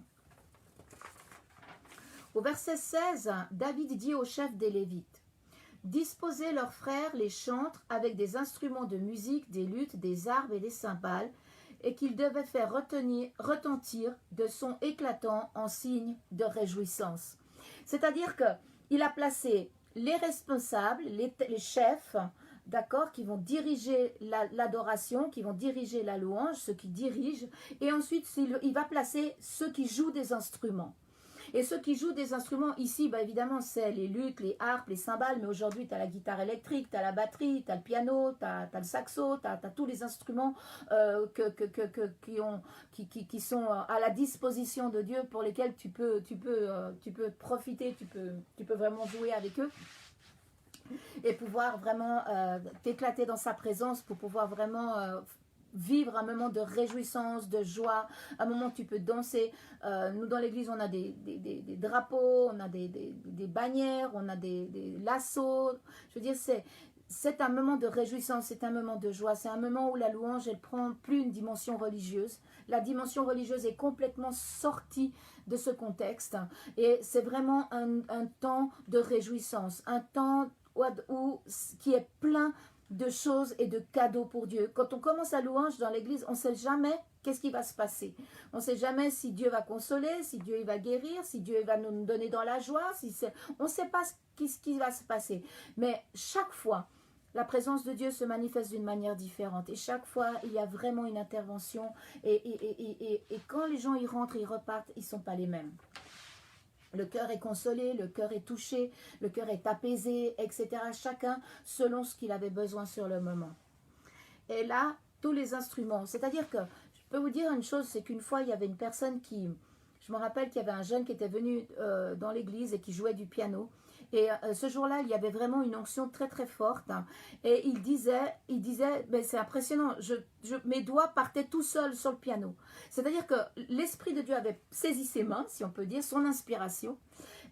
Au verset 16, David dit au chef des Lévites, « Disposez leurs frères les chantres avec des instruments de musique, des luttes, des harpes et des cymbales, et qu'ils devaient faire retentir de sons éclatants en signe de réjouissance. » C'est-à-dire qu'il a placé les responsables, les chefs, d'accord, qui vont diriger l'adoration, qui vont diriger la louange, ceux qui dirigent, et ensuite il va placer ceux qui jouent des instruments. Et ceux qui jouent des instruments, ici, évidemment, c'est les luttes, les harpes, les cymbales, mais aujourd'hui, tu as la guitare électrique, tu as la batterie, tu as le piano, tu as le saxo, tu as tous les instruments qui sont à la disposition de Dieu, pour lesquels tu peux profiter, tu peux vraiment jouer avec eux. Et pouvoir vraiment t'éclater dans sa présence pour pouvoir vraiment vivre un moment de réjouissance, de joie, un moment où tu peux danser. Nous, dans l'église, on a des drapeaux, on a des bannières, on a des lassos. Je veux dire, c'est un moment de réjouissance, c'est un moment de joie, c'est un moment où la louange, elle prend plus une dimension religieuse. La dimension religieuse est complètement sortie de ce contexte et c'est vraiment un temps de réjouissance, un temps qui est plein de choses et de cadeaux pour Dieu. Quand on commence la louange dans l'église, on ne sait jamais qu'est-ce qui va se passer. On ne sait jamais si Dieu va consoler, si Dieu va guérir, si Dieu va nous donner dans la joie. On ne sait pas ce qui va se passer. Mais chaque fois, la présence de Dieu se manifeste d'une manière différente. Et chaque fois, il y a vraiment une intervention. Et quand les gens y rentrent, ils repartent, ils ne sont pas les mêmes. Le cœur est consolé, le cœur est touché, le cœur est apaisé, etc. Chacun selon ce qu'il avait besoin sur le moment. Et là, tous les instruments. C'est-à-dire que, je peux vous dire une chose, c'est qu'une fois, il y avait une personne qui... Je me rappelle qu'il y avait un jeune qui était venu dans l'église et qui jouait du piano. Et ce jour-là, il y avait vraiment une onction très très forte. Hein. Et il disait, mais c'est impressionnant, mes doigts partaient tout seuls sur le piano. C'est-à-dire que l'Esprit de Dieu avait saisi ses mains, si on peut dire, son inspiration.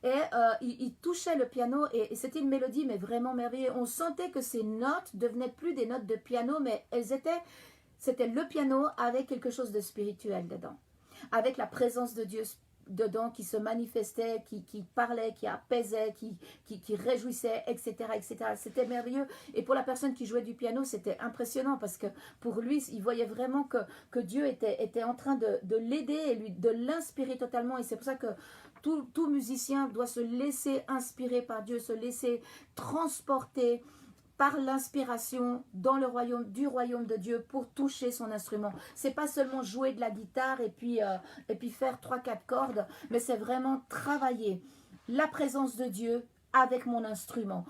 Et il touchait le piano et c'était une mélodie mais vraiment merveilleuse. On sentait que ces notes devenaient plus des notes de piano, mais c'était le piano avec quelque chose de spirituel dedans. Avec la présence de Dieu dedans qui se manifestait, qui parlait, qui apaisait, qui réjouissait, etc., etc. C'était merveilleux. Et pour la personne qui jouait du piano, c'était impressionnant parce que pour lui, il voyait vraiment que Dieu était en train de l'aider et de l'inspirer totalement. Et c'est pour ça que tout musicien doit se laisser inspirer par Dieu, se laisser transporter par l'inspiration dans le royaume de Dieu pour toucher son instrument. C'est pas seulement jouer de la guitare et puis faire 3-4 cordes, mais c'est vraiment travailler la présence de Dieu avec mon instrument.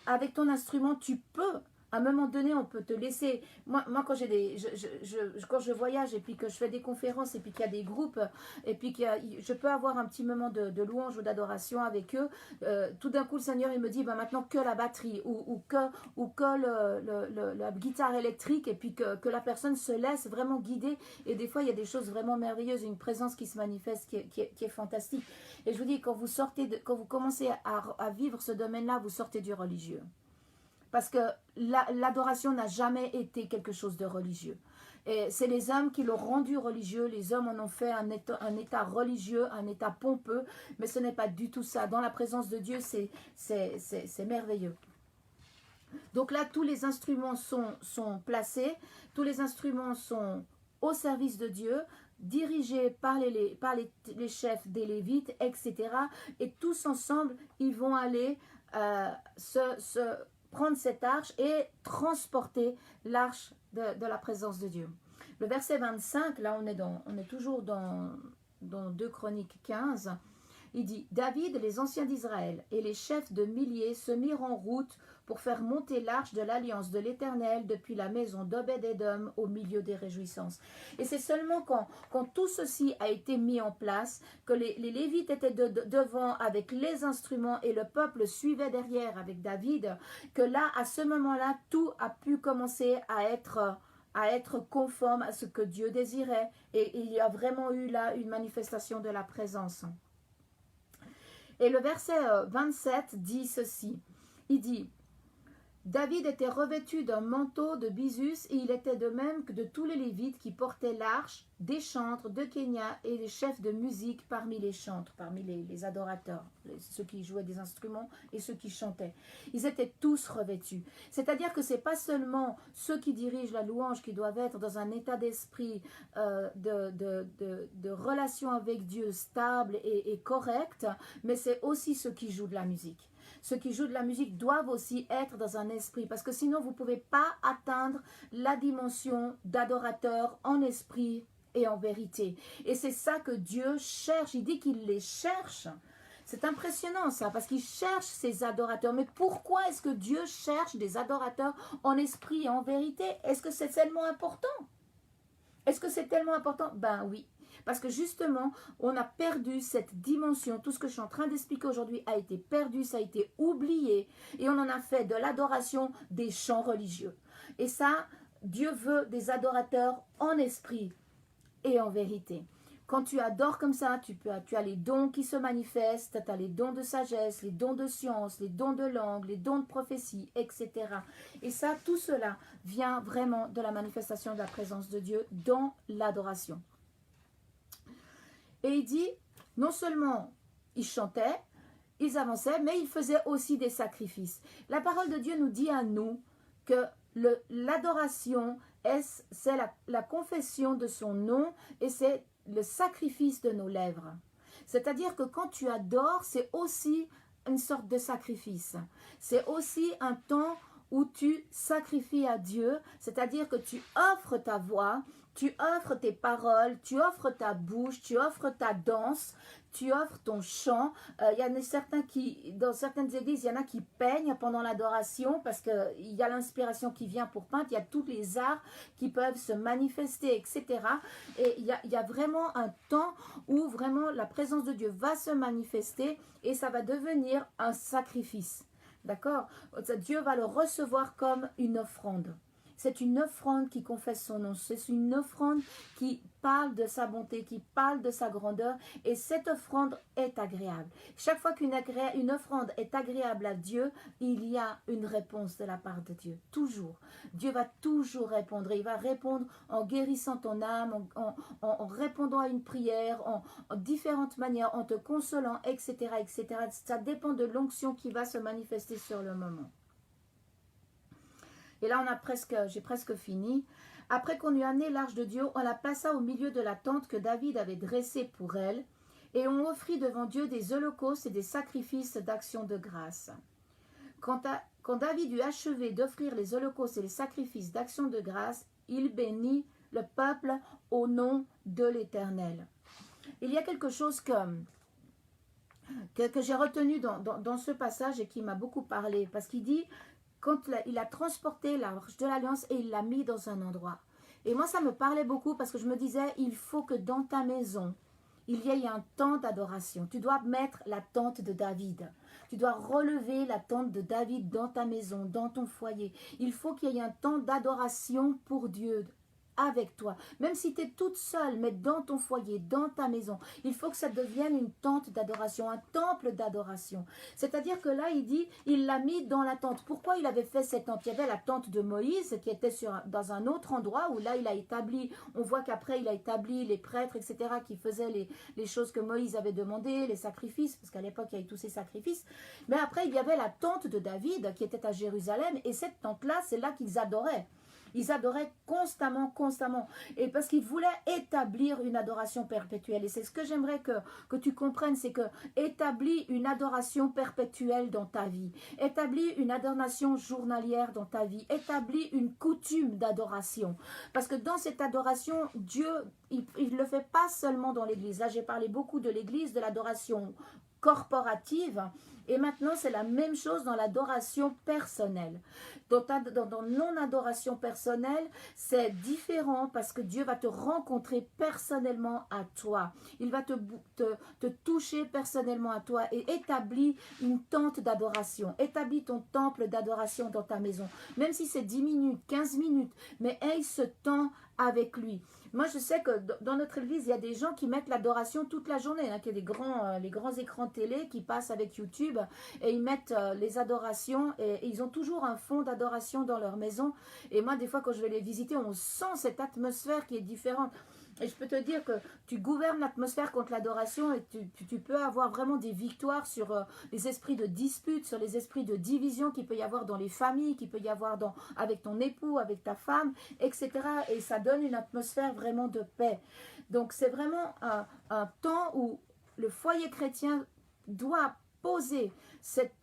Avec ton instrument, tu peux. À un moment donné, on peut te laisser. Moi quand quand je voyage et puis que je fais des conférences et puis qu'il y a des groupes et puis je peux avoir un petit moment de louange ou d'adoration avec eux. Tout d'un coup, le Seigneur il me dit, maintenant que la batterie ou que la guitare électrique et puis que la personne se laisse vraiment guider. Et des fois, il y a des choses vraiment merveilleuses, une présence qui se manifeste qui est fantastique. Et je vous dis, quand vous commencez à vivre ce domaine-là, vous sortez du religieux. Parce que l'adoration n'a jamais été quelque chose de religieux. Et c'est les hommes qui l'ont rendu religieux. Les hommes en ont fait un état religieux, un état pompeux. Mais ce n'est pas du tout ça. Dans la présence de Dieu, c'est merveilleux. Donc là, tous les instruments sont placés. Tous les instruments sont au service de Dieu, dirigés par les chefs des Lévites, etc. Et tous ensemble, ils vont aller prendre cette arche et transporter l'arche de la présence de Dieu. Le verset 25, là on est toujours dans 2 Chroniques 15, il dit « David, les anciens d'Israël et les chefs de milliers se mirent en route pour faire monter l'arche de l'alliance de l'Éternel depuis la maison d'Obed-Édom au milieu des réjouissances. » Et c'est seulement quand tout ceci a été mis en place, que les Lévites étaient devant avec les instruments et le peuple suivait derrière avec David, que là, à ce moment-là, tout a pu commencer à être conforme à ce que Dieu désirait. Et il y a vraiment eu là une manifestation de la présence. Et le verset 27 dit ceci. Il dit « David était revêtu d'un manteau de bisus et il était de même que de tous les Lévites qui portaient l'arche, des chantres de Kenya et les chefs de musique parmi les chantres, parmi les adorateurs, ceux qui jouaient des instruments et ceux qui chantaient. Ils étaient tous revêtus. C'est-à-dire que ce n'est pas seulement ceux qui dirigent la louange qui doivent être dans un état d'esprit de relation avec Dieu stable et correct, mais c'est aussi ceux qui jouent de la musique. Ceux qui jouent de la musique doivent aussi être dans un esprit, parce que sinon vous ne pouvez pas atteindre la dimension d'adorateur en esprit et en vérité. Et c'est ça que Dieu cherche, il dit qu'il les cherche. C'est impressionnant ça, parce qu'il cherche ces adorateurs. Mais pourquoi est-ce que Dieu cherche des adorateurs en esprit et en vérité? Est-ce que c'est tellement important? Est-ce que c'est tellement important? Ben oui. Parce que justement, on a perdu cette dimension. Tout ce que je suis en train d'expliquer aujourd'hui a été perdu, ça a été oublié. Et on en a fait de l'adoration des chants religieux. Et ça, Dieu veut des adorateurs en esprit et en vérité. Quand tu adores comme ça, tu as les dons qui se manifestent, tu as les dons de sagesse, les dons de science, les dons de langue, les dons de prophétie, etc. Et ça, tout cela vient vraiment de la manifestation de la présence de Dieu dans l'adoration. Et il dit, non seulement ils chantaient, ils avançaient, mais ils faisaient aussi des sacrifices. La parole de Dieu nous dit à nous que l'adoration, c'est la confession de son nom et c'est le sacrifice de nos lèvres. C'est-à-dire que quand tu adores, c'est aussi une sorte de sacrifice. C'est aussi un temps où tu sacrifies à Dieu, c'est-à-dire que tu offres ta voix, tu offres tes paroles, tu offres ta bouche, tu offres ta danse, tu offres ton chant. Il y en a certains qui, dans certaines églises, il y en a qui peignent pendant l'adoration parce qu'il y a l'inspiration qui vient pour peindre, il y a tous les arts qui peuvent se manifester, etc. Et il y a vraiment un temps où vraiment la présence de Dieu va se manifester et ça va devenir un sacrifice. D'accord? Dieu va le recevoir comme une offrande. C'est une offrande qui confesse son nom. C'est une offrande qui parle de sa bonté, qui parle de sa grandeur. Et cette offrande est agréable. Chaque fois qu'une offrande est agréable à Dieu, il y a une réponse de la part de Dieu. Toujours. Dieu va toujours répondre. Il va répondre en guérissant ton âme, en répondant à une prière, en différentes manières, en te consolant, etc., etc. Ça dépend de l'onction qui va se manifester sur le moment. Et là, j'ai presque fini. Après qu'on eut amené l'arche de Dieu, on la plaça au milieu de la tente que David avait dressée pour elle, et on offrit devant Dieu des holocaustes et des sacrifices d'action de grâce. Quand David eut achevé d'offrir les holocaustes et les sacrifices d'action de grâce, il bénit le peuple au nom de l'Éternel. Il y a quelque chose que j'ai retenu dans ce passage et qui m'a beaucoup parlé, parce qu'il dit... Quand il a transporté l'arche de l'alliance et il l'a mis dans un endroit. Et moi, ça me parlait beaucoup parce que je me disais, il faut que dans ta maison, il y ait un temps d'adoration. Tu dois mettre la tente de David. Tu dois relever la tente de David dans ta maison, dans ton foyer. Il faut qu'il y ait un temps d'adoration pour Dieu avec toi. Même si tu es toute seule, mais dans ton foyer, dans ta maison, il faut que ça devienne une tente d'adoration, un temple d'adoration. C'est-à-dire que là, il dit, il l'a mis dans la tente. Pourquoi il avait fait cette tente? Il y avait la tente de Moïse qui était dans un autre endroit où là, il a établi, on voit qu'après, il a établi les prêtres, etc., qui faisaient les choses que Moïse avait demandées, les sacrifices, parce qu'à l'époque, il y avait tous ces sacrifices. Mais après, il y avait la tente de David qui était à Jérusalem, et cette tente-là, c'est là qu'ils adoraient. Ils adoraient constamment. Et parce qu'ils voulaient établir une adoration perpétuelle. Et c'est ce que j'aimerais que tu comprennes, c'est que établis une adoration perpétuelle dans ta vie. Établis une adoration journalière dans ta vie. Établis une coutume d'adoration. Parce que dans cette adoration, Dieu, il ne le fait pas seulement dans l'église. Là, j'ai parlé beaucoup de l'église, de l'adoration corporative. Et maintenant, c'est la même chose dans l'adoration personnelle. Dans non-adoration personnelle, c'est différent parce que Dieu va te rencontrer personnellement à toi. Il va te toucher personnellement à toi et établir une tente d'adoration. Établis ton temple d'adoration dans ta maison. Même si c'est 10 minutes, 15 minutes, mais aie ce temps avec lui. Moi, je sais que dans notre église, il y a des gens qui mettent l'adoration toute la journée. Hein, il y a les grands écrans télé qui passent avec YouTube et ils mettent les adorations et ils ont toujours un fond d'adoration dans leur maison. Et moi, des fois, quand je vais les visiter, on sent cette atmosphère qui est différente. Et je peux te dire que tu gouvernes l'atmosphère contre l'adoration et tu peux avoir vraiment des victoires sur les esprits de dispute, sur les esprits de division qu'il peut y avoir dans les familles, qu'il peut y avoir avec ton époux, avec ta femme, etc. Et ça donne une atmosphère vraiment de paix. Donc c'est vraiment un temps où le foyer chrétien doit poser cette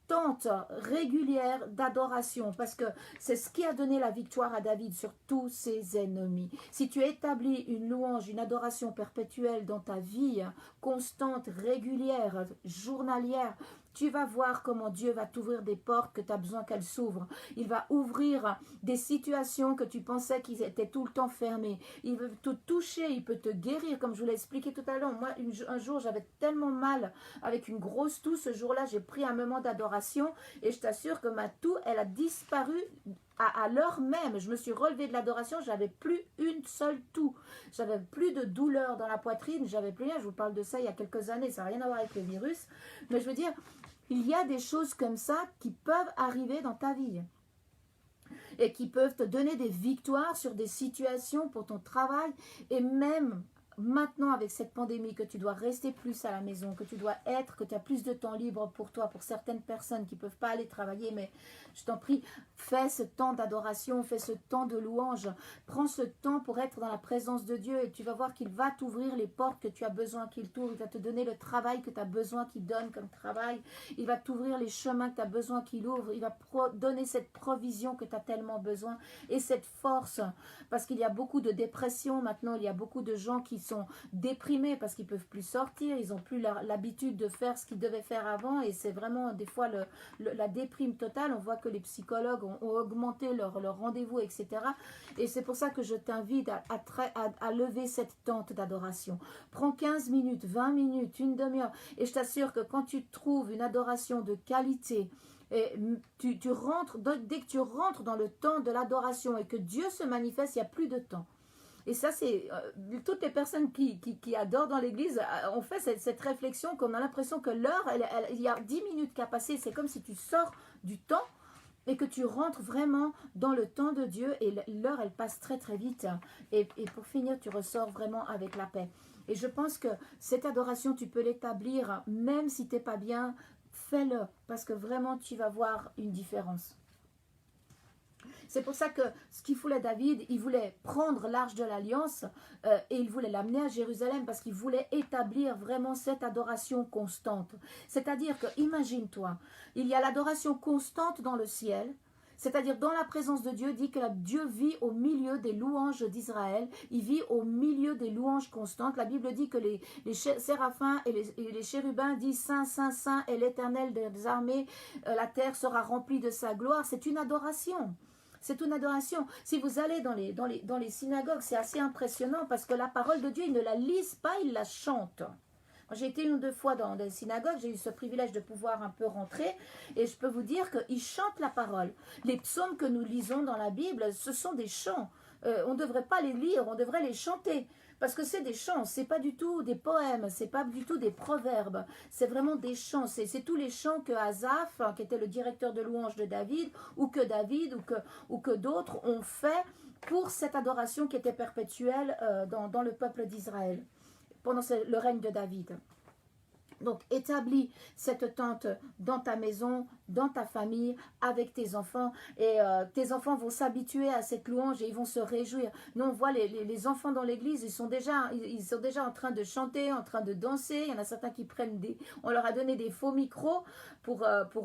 tente régulière d'adoration parce que c'est ce qui a donné la victoire à David sur tous ses ennemis. Si tu établis une louange, une adoration perpétuelle dans ta vie, constante, régulière, journalière, tu vas voir comment Dieu va t'ouvrir des portes que tu as besoin qu'elles s'ouvrent. Il va ouvrir des situations que tu pensais qu'ils étaient tout le temps fermées. Il veut te toucher, il peut te guérir, comme je vous l'ai expliqué tout à l'heure. Moi, un jour, j'avais tellement mal avec une grosse toux. Ce jour-là, j'ai pris un moment d'adoration et je t'assure que ma toux, elle a disparu à l'heure même. Je me suis relevée de l'adoration, j'avais plus une seule toux. J'avais plus de douleur dans la poitrine, j'avais plus rien. Je vous parle de ça il y a quelques années, ça n'a rien à voir avec le virus. Mais je veux dire, il y a des choses comme ça qui peuvent arriver dans ta vie et qui peuvent te donner des victoires sur des situations pour ton travail et même maintenant avec cette pandémie, que tu dois rester plus à la maison, que tu dois que tu as plus de temps libre pour toi, pour certaines personnes qui ne peuvent pas aller travailler, mais je t'en prie, fais ce temps d'adoration, fais ce temps de louange, prends ce temps pour être dans la présence de Dieu et tu vas voir qu'il va t'ouvrir les portes que tu as besoin qu'il t'ouvre, il va te donner le travail que tu as besoin qu'il donne comme travail, il va t'ouvrir les chemins que tu as besoin qu'il ouvre, il va donner cette provision que tu as tellement besoin et cette force, parce qu'il y a beaucoup de dépression maintenant, il y a beaucoup de gens qui sont déprimés parce qu'ils ne peuvent plus sortir, ils n'ont plus l'habitude de faire ce qu'ils devaient faire avant et c'est vraiment des fois la déprime totale. On voit que les psychologues ont augmenté leur rendez-vous, etc. Et c'est pour ça que je t'invite à lever cette tente d'adoration. Prends 15 minutes, 20 minutes, une demi-heure et je t'assure que quand tu trouves une adoration de qualité, et tu rentres, dès que tu rentres dans le temps de l'adoration et que Dieu se manifeste, il n'y a plus de temps. Et ça, c'est toutes les personnes qui adorent dans l'église ont fait cette réflexion qu'on a l'impression que l'heure, il y a 10 minutes qui a passé, c'est comme si tu sors du temps et que tu rentres vraiment dans le temps de Dieu et l'heure, elle passe très très vite. Et pour finir, tu ressors vraiment avec la paix. Et je pense que cette adoration, tu peux l'établir même si tu n'es pas bien, fais-le parce que vraiment, tu vas voir une différence. C'est pour ça que ce qu'il voulait David, il voulait prendre l'arche de l'alliance et il voulait l'amener à Jérusalem parce qu'il voulait établir vraiment cette adoration constante. C'est-à-dire que, imagine-toi, il y a l'adoration constante dans le ciel, c'est-à-dire dans la présence de Dieu, dit que Dieu vit au milieu des louanges d'Israël, il vit au milieu des louanges constantes. La Bible dit que les séraphins et les chérubins disent Saint, Saint, Saint est l'Éternel des armées, la terre sera remplie de sa gloire. C'est une adoration. C'est une adoration. Si vous allez dans les synagogues, c'est assez impressionnant parce que la parole de Dieu, ils ne la lisent pas, ils la chantent. J'ai été une ou deux fois dans des synagogues, j'ai eu ce privilège de pouvoir un peu rentrer et je peux vous dire qu'ils chantent la parole. Les psaumes que nous lisons dans la Bible, ce sont des chants. On ne devrait pas les lire, on devrait les chanter. Parce que c'est des chants, c'est pas du tout des poèmes, c'est pas du tout des proverbes, c'est vraiment des chants. C'est tous les chants que Asaph, qui était le directeur de louange de David, ou que David, ou que d'autres ont fait pour cette adoration qui était perpétuelle dans le peuple d'Israël, pendant le règne de David. Donc, établis cette tente dans ta maison, dans ta famille, avec tes enfants. Et tes enfants vont s'habituer à cette louange et ils vont se réjouir. Nous, on voit les enfants dans l'église, ils sont déjà en train de chanter, en train de danser. Il y en a certains qui prennent on leur a donné des faux micros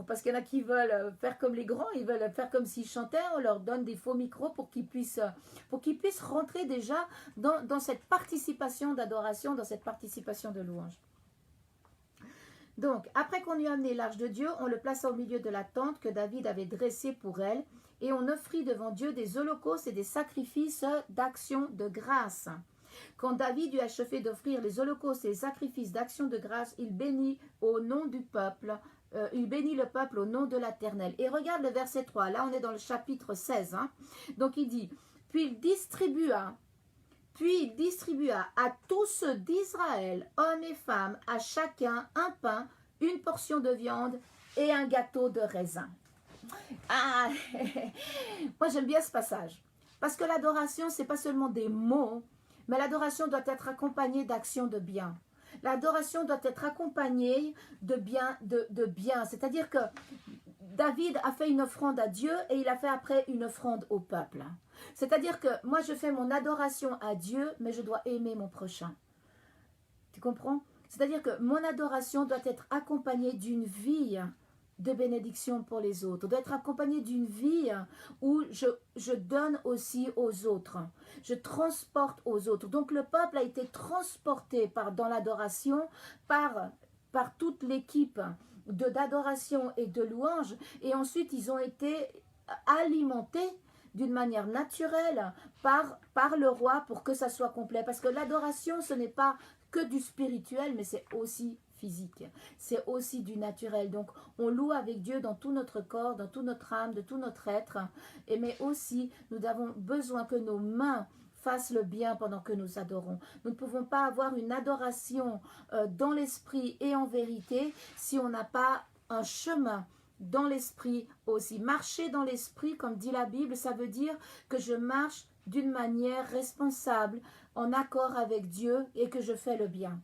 parce qu'il y en a qui veulent faire comme les grands, ils veulent faire comme s'ils chantaient. On leur donne des faux micros pour qu'ils puissent rentrer déjà dans cette participation d'adoration, dans cette participation de louange. Donc, après qu'on lui a amené l'arche de Dieu, on le plaça au milieu de la tente que David avait dressée pour elle, et on offrit devant Dieu des holocaustes et des sacrifices d'action de grâce. Quand David eut achevé d'offrir les holocaustes et les sacrifices d'action de grâce, il bénit au nom du peuple, il bénit le peuple au nom de l'Éternel. Et regarde le verset 3, là on est dans le chapitre 16. Donc il dit, puis il distribua à tous ceux d'Israël, hommes et femmes, à chacun un pain, une portion de viande et un gâteau de raisin. Ah, moi j'aime bien ce passage. Parce que l'adoration, ce n'est pas seulement des mots, mais l'adoration doit être accompagnée d'actions de bien. L'adoration doit être accompagnée de bien. C'est-à-dire que David a fait une offrande à Dieu et il a fait après une offrande au peuple. C'est-à-dire que moi je fais mon adoration à Dieu, mais je dois aimer mon prochain. Tu comprends? C'est-à-dire que mon adoration doit être accompagnée d'une vie de bénédiction pour les autres, doit être accompagnée d'une vie où je donne aussi aux autres, je transporte aux autres. Donc le peuple a été transporté dans l'adoration par toute l'équipe d'adoration et de louange, et ensuite ils ont été alimentés d'une manière naturelle par le roi pour que ça soit complet. Parce que l'adoration, ce n'est pas que du spirituel, mais c'est aussi physique. C'est aussi du naturel. Donc, on loue avec Dieu dans tout notre corps, dans toute notre âme, de tout notre être. Mais aussi, nous avons besoin que nos mains fassent le bien pendant que nous adorons. Nous ne pouvons pas avoir une adoration dans l'esprit et en vérité si on n'a pas un chemin dans l'esprit aussi. Marcher dans l'esprit, comme dit la Bible, ça veut dire que je marche d'une manière responsable, en accord avec Dieu et que je fais le bien.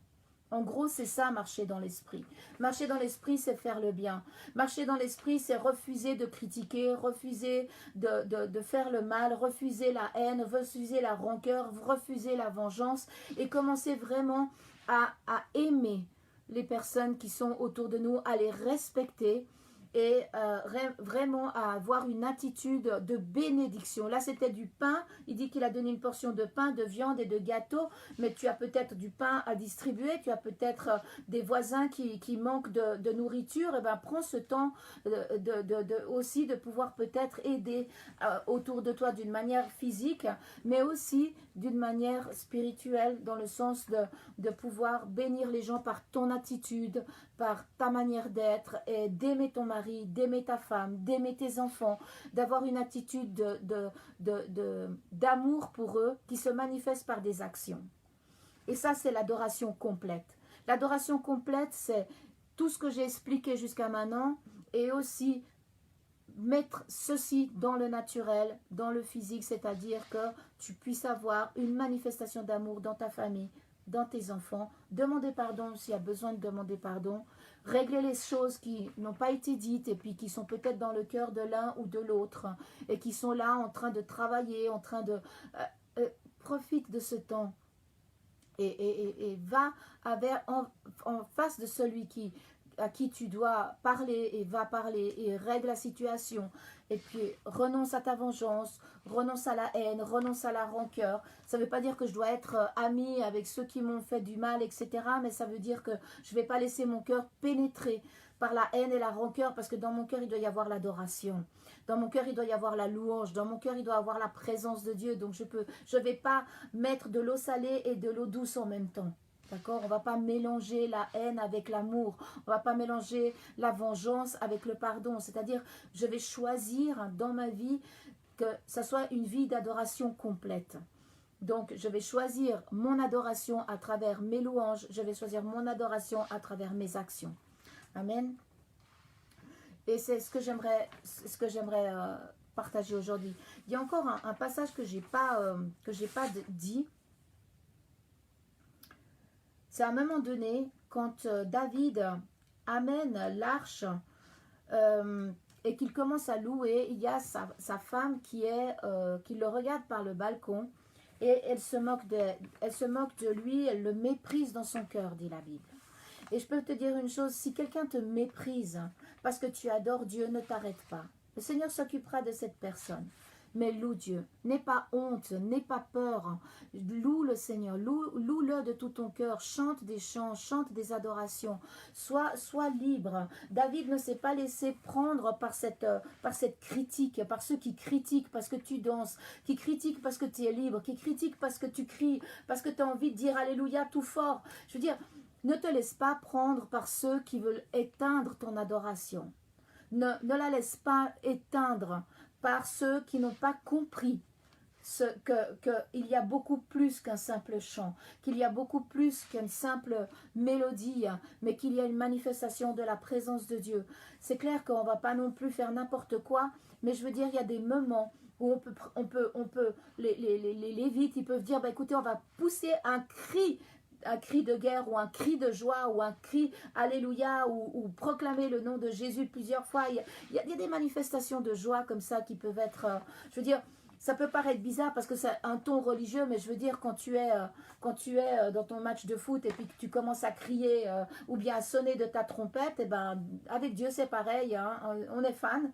En gros, c'est ça, marcher dans l'esprit. Marcher dans l'esprit, c'est faire le bien. Marcher dans l'esprit, c'est refuser de critiquer, refuser de faire le mal, refuser la haine, refuser la rancœur, refuser la vengeance et commencer vraiment à aimer les personnes qui sont autour de nous, à les respecter et vraiment à avoir une attitude de bénédiction. Là, c'était du pain. Il dit qu'il a donné une portion de pain, de viande et de gâteau, mais tu as peut-être du pain à distribuer, tu as peut-être des voisins qui manquent de nourriture. Et ben, prends ce temps aussi de pouvoir peut-être aider autour de toi d'une manière physique, mais aussi d'une manière spirituelle, dans le sens de pouvoir bénir les gens par ton attitude, par ta manière d'être, et d'aimer ton mari, d'aimer ta femme, d'aimer tes enfants, d'avoir une attitude d'amour pour eux qui se manifeste par des actions. Et ça, c'est l'adoration complète. L'adoration complète, c'est tout ce que j'ai expliqué jusqu'à maintenant, et aussi mettre ceci dans le naturel, dans le physique, c'est-à-dire que tu puisses avoir une manifestation d'amour dans ta famille, dans tes enfants, demander pardon s'il y a besoin de demander pardon, régler les choses qui n'ont pas été dites et puis qui sont peut-être dans le cœur de l'un ou de l'autre et qui sont là en train de travailler, en train de... profite de ce temps et va en face de celui à qui tu dois parler et va parler et règle la situation. Et puis renonce à ta vengeance, renonce à la haine, renonce à la rancœur. Ça ne veut pas dire que je dois être amie avec ceux qui m'ont fait du mal, etc. Mais ça veut dire que je ne vais pas laisser mon cœur pénétrer par la haine et la rancœur, parce que dans mon cœur, il doit y avoir l'adoration. Dans mon cœur, il doit y avoir la louange. Dans mon cœur, il doit y avoir la présence de Dieu. Donc, je ne vais pas mettre de l'eau salée et de l'eau douce en même temps. D'accord? On ne va pas mélanger la haine avec l'amour. On ne va pas mélanger la vengeance avec le pardon. C'est-à-dire, je vais choisir dans ma vie que ça soit une vie d'adoration complète. Donc, je vais choisir mon adoration à travers mes louanges. Je vais choisir mon adoration à travers mes actions. Amen. Et c'est ce que j'aimerais partager aujourd'hui. Il y a encore un passage que j'ai pas dit. C'est à un moment donné, quand David amène l'arche et qu'il commence à louer, il y a sa femme qui le regarde par le balcon et elle se moque de lui, elle le méprise dans son cœur, dit la Bible. Et je peux te dire une chose, si quelqu'un te méprise parce que tu adores Dieu, ne t'arrête pas. Le Seigneur s'occupera de cette personne. Mais loue Dieu. N'aie pas honte, n'aie pas peur. Loue le Seigneur, loue-le de tout ton cœur. Chante des chants, chante des adorations. Sois libre. David ne s'est pas laissé prendre par cette critique, par ceux qui critiquent parce que tu danses, qui critiquent parce que tu es libre, qui critiquent parce que tu cries, parce que tu as envie de dire Alléluia tout fort. Je veux dire, ne te laisse pas prendre par ceux qui veulent éteindre ton adoration. Ne la laisse pas éteindre par ceux qui n'ont pas compris qu'il y a beaucoup plus qu'un simple chant, qu'il y a beaucoup plus qu'une simple mélodie, mais qu'il y a une manifestation de la présence de Dieu. C'est clair qu'on ne va pas non plus faire n'importe quoi, mais je veux dire, il y a des moments où les Lévites, ils peuvent dire, bah, écoutez, on va pousser un cri de guerre ou un cri de joie ou un cri Alléluia ou proclamer le nom de Jésus plusieurs fois. Il y a des manifestations de joie comme ça qui peuvent être, je veux dire, ça peut paraître bizarre parce que c'est un ton religieux, mais je veux dire quand tu es dans ton match de foot et puis que tu commences à crier ou bien à sonner de ta trompette, et ben avec Dieu c'est pareil, hein, on est fan.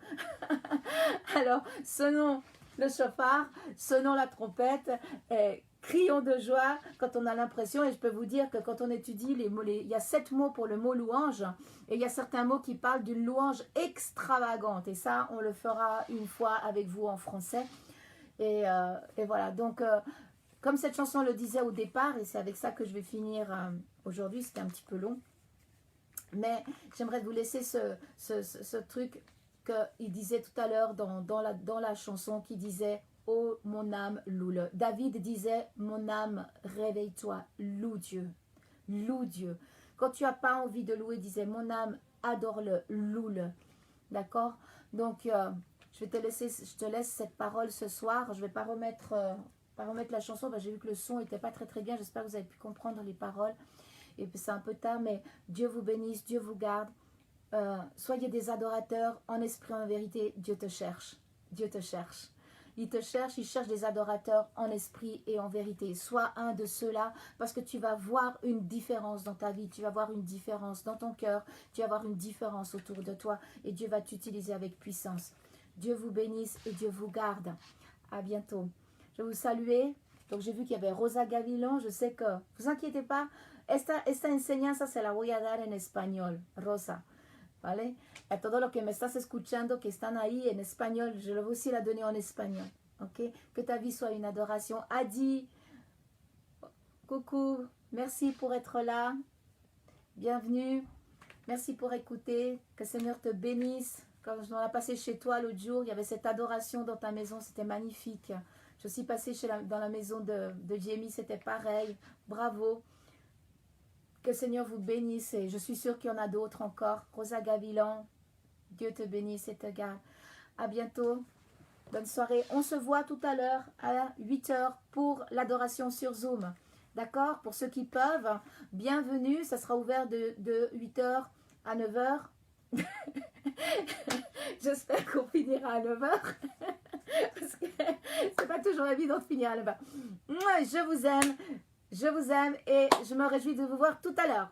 Alors sonnons le chauffard, sonnons la trompette et crions de joie quand on a l'impression, et je peux vous dire que quand on étudie les mots, il y a 7 mots pour le mot louange, et il y a certains mots qui parlent d'une louange extravagante, et ça on le fera une fois avec vous en français. Et voilà, donc comme cette chanson le disait au départ, et c'est avec ça que je vais finir aujourd'hui, c'était un petit peu long, mais j'aimerais vous laisser ce truc qu'il disait tout à l'heure dans la chanson, qui disait « Oh mon âme, loue-le ». David disait « Mon âme, réveille-toi, loue Dieu, loue Dieu ». Quand tu n'as pas envie de louer, disait « Mon âme, adore-le, loue-le ». D'accord? Donc, je te laisse cette parole ce soir. Je ne vais pas remettre pas remettre la chanson, j'ai vu que le son n'était pas très bien, j'espère que vous avez pu comprendre les paroles, et puis c'est un peu tard, mais Dieu vous bénisse, Dieu vous garde, soyez des adorateurs en esprit, en vérité, Dieu te cherche, Dieu te cherche. Il te cherche, il cherche des adorateurs en esprit et en vérité. Sois un de ceux-là parce que tu vas voir une différence dans ta vie, tu vas voir une différence dans ton cœur, tu vas voir une différence autour de toi et Dieu va t'utiliser avec puissance. Dieu vous bénisse et Dieu vous garde. À bientôt. Je vais vous saluer. Donc j'ai vu qu'il y avait Rosa Gavilon. Je sais que, vous inquiétez pas, esta enseñanza se la voy a dar en español, Rosa. ¿Vale? A todos los que me estás escuchando, que están ahí en espagnol, je vais aussi la donner en espagnol. Ok? Que ta vie soit une adoration. Adi, coucou, merci pour être là. Bienvenue. Merci pour écouter. Que le Seigneur te bénisse. Quand on a passé chez toi l'autre jour, il y avait cette adoration dans ta maison, c'était magnifique. Je suis passée dans la maison de Jamie, c'était pareil. Bravo. Que le Seigneur vous bénisse et je suis sûre qu'il y en a d'autres encore. Rosa Gavilan, Dieu te bénisse et te garde. À bientôt. Bonne soirée. On se voit tout à l'heure à 8h pour l'adoration sur Zoom. D'accord? Pour ceux qui peuvent, bienvenue. Ça sera ouvert de 8h à 9h. J'espère qu'on finira à 9h. Parce que c'est pas toujours évident de finir à 9h. Je vous aime et je me réjouis de vous voir tout à l'heure.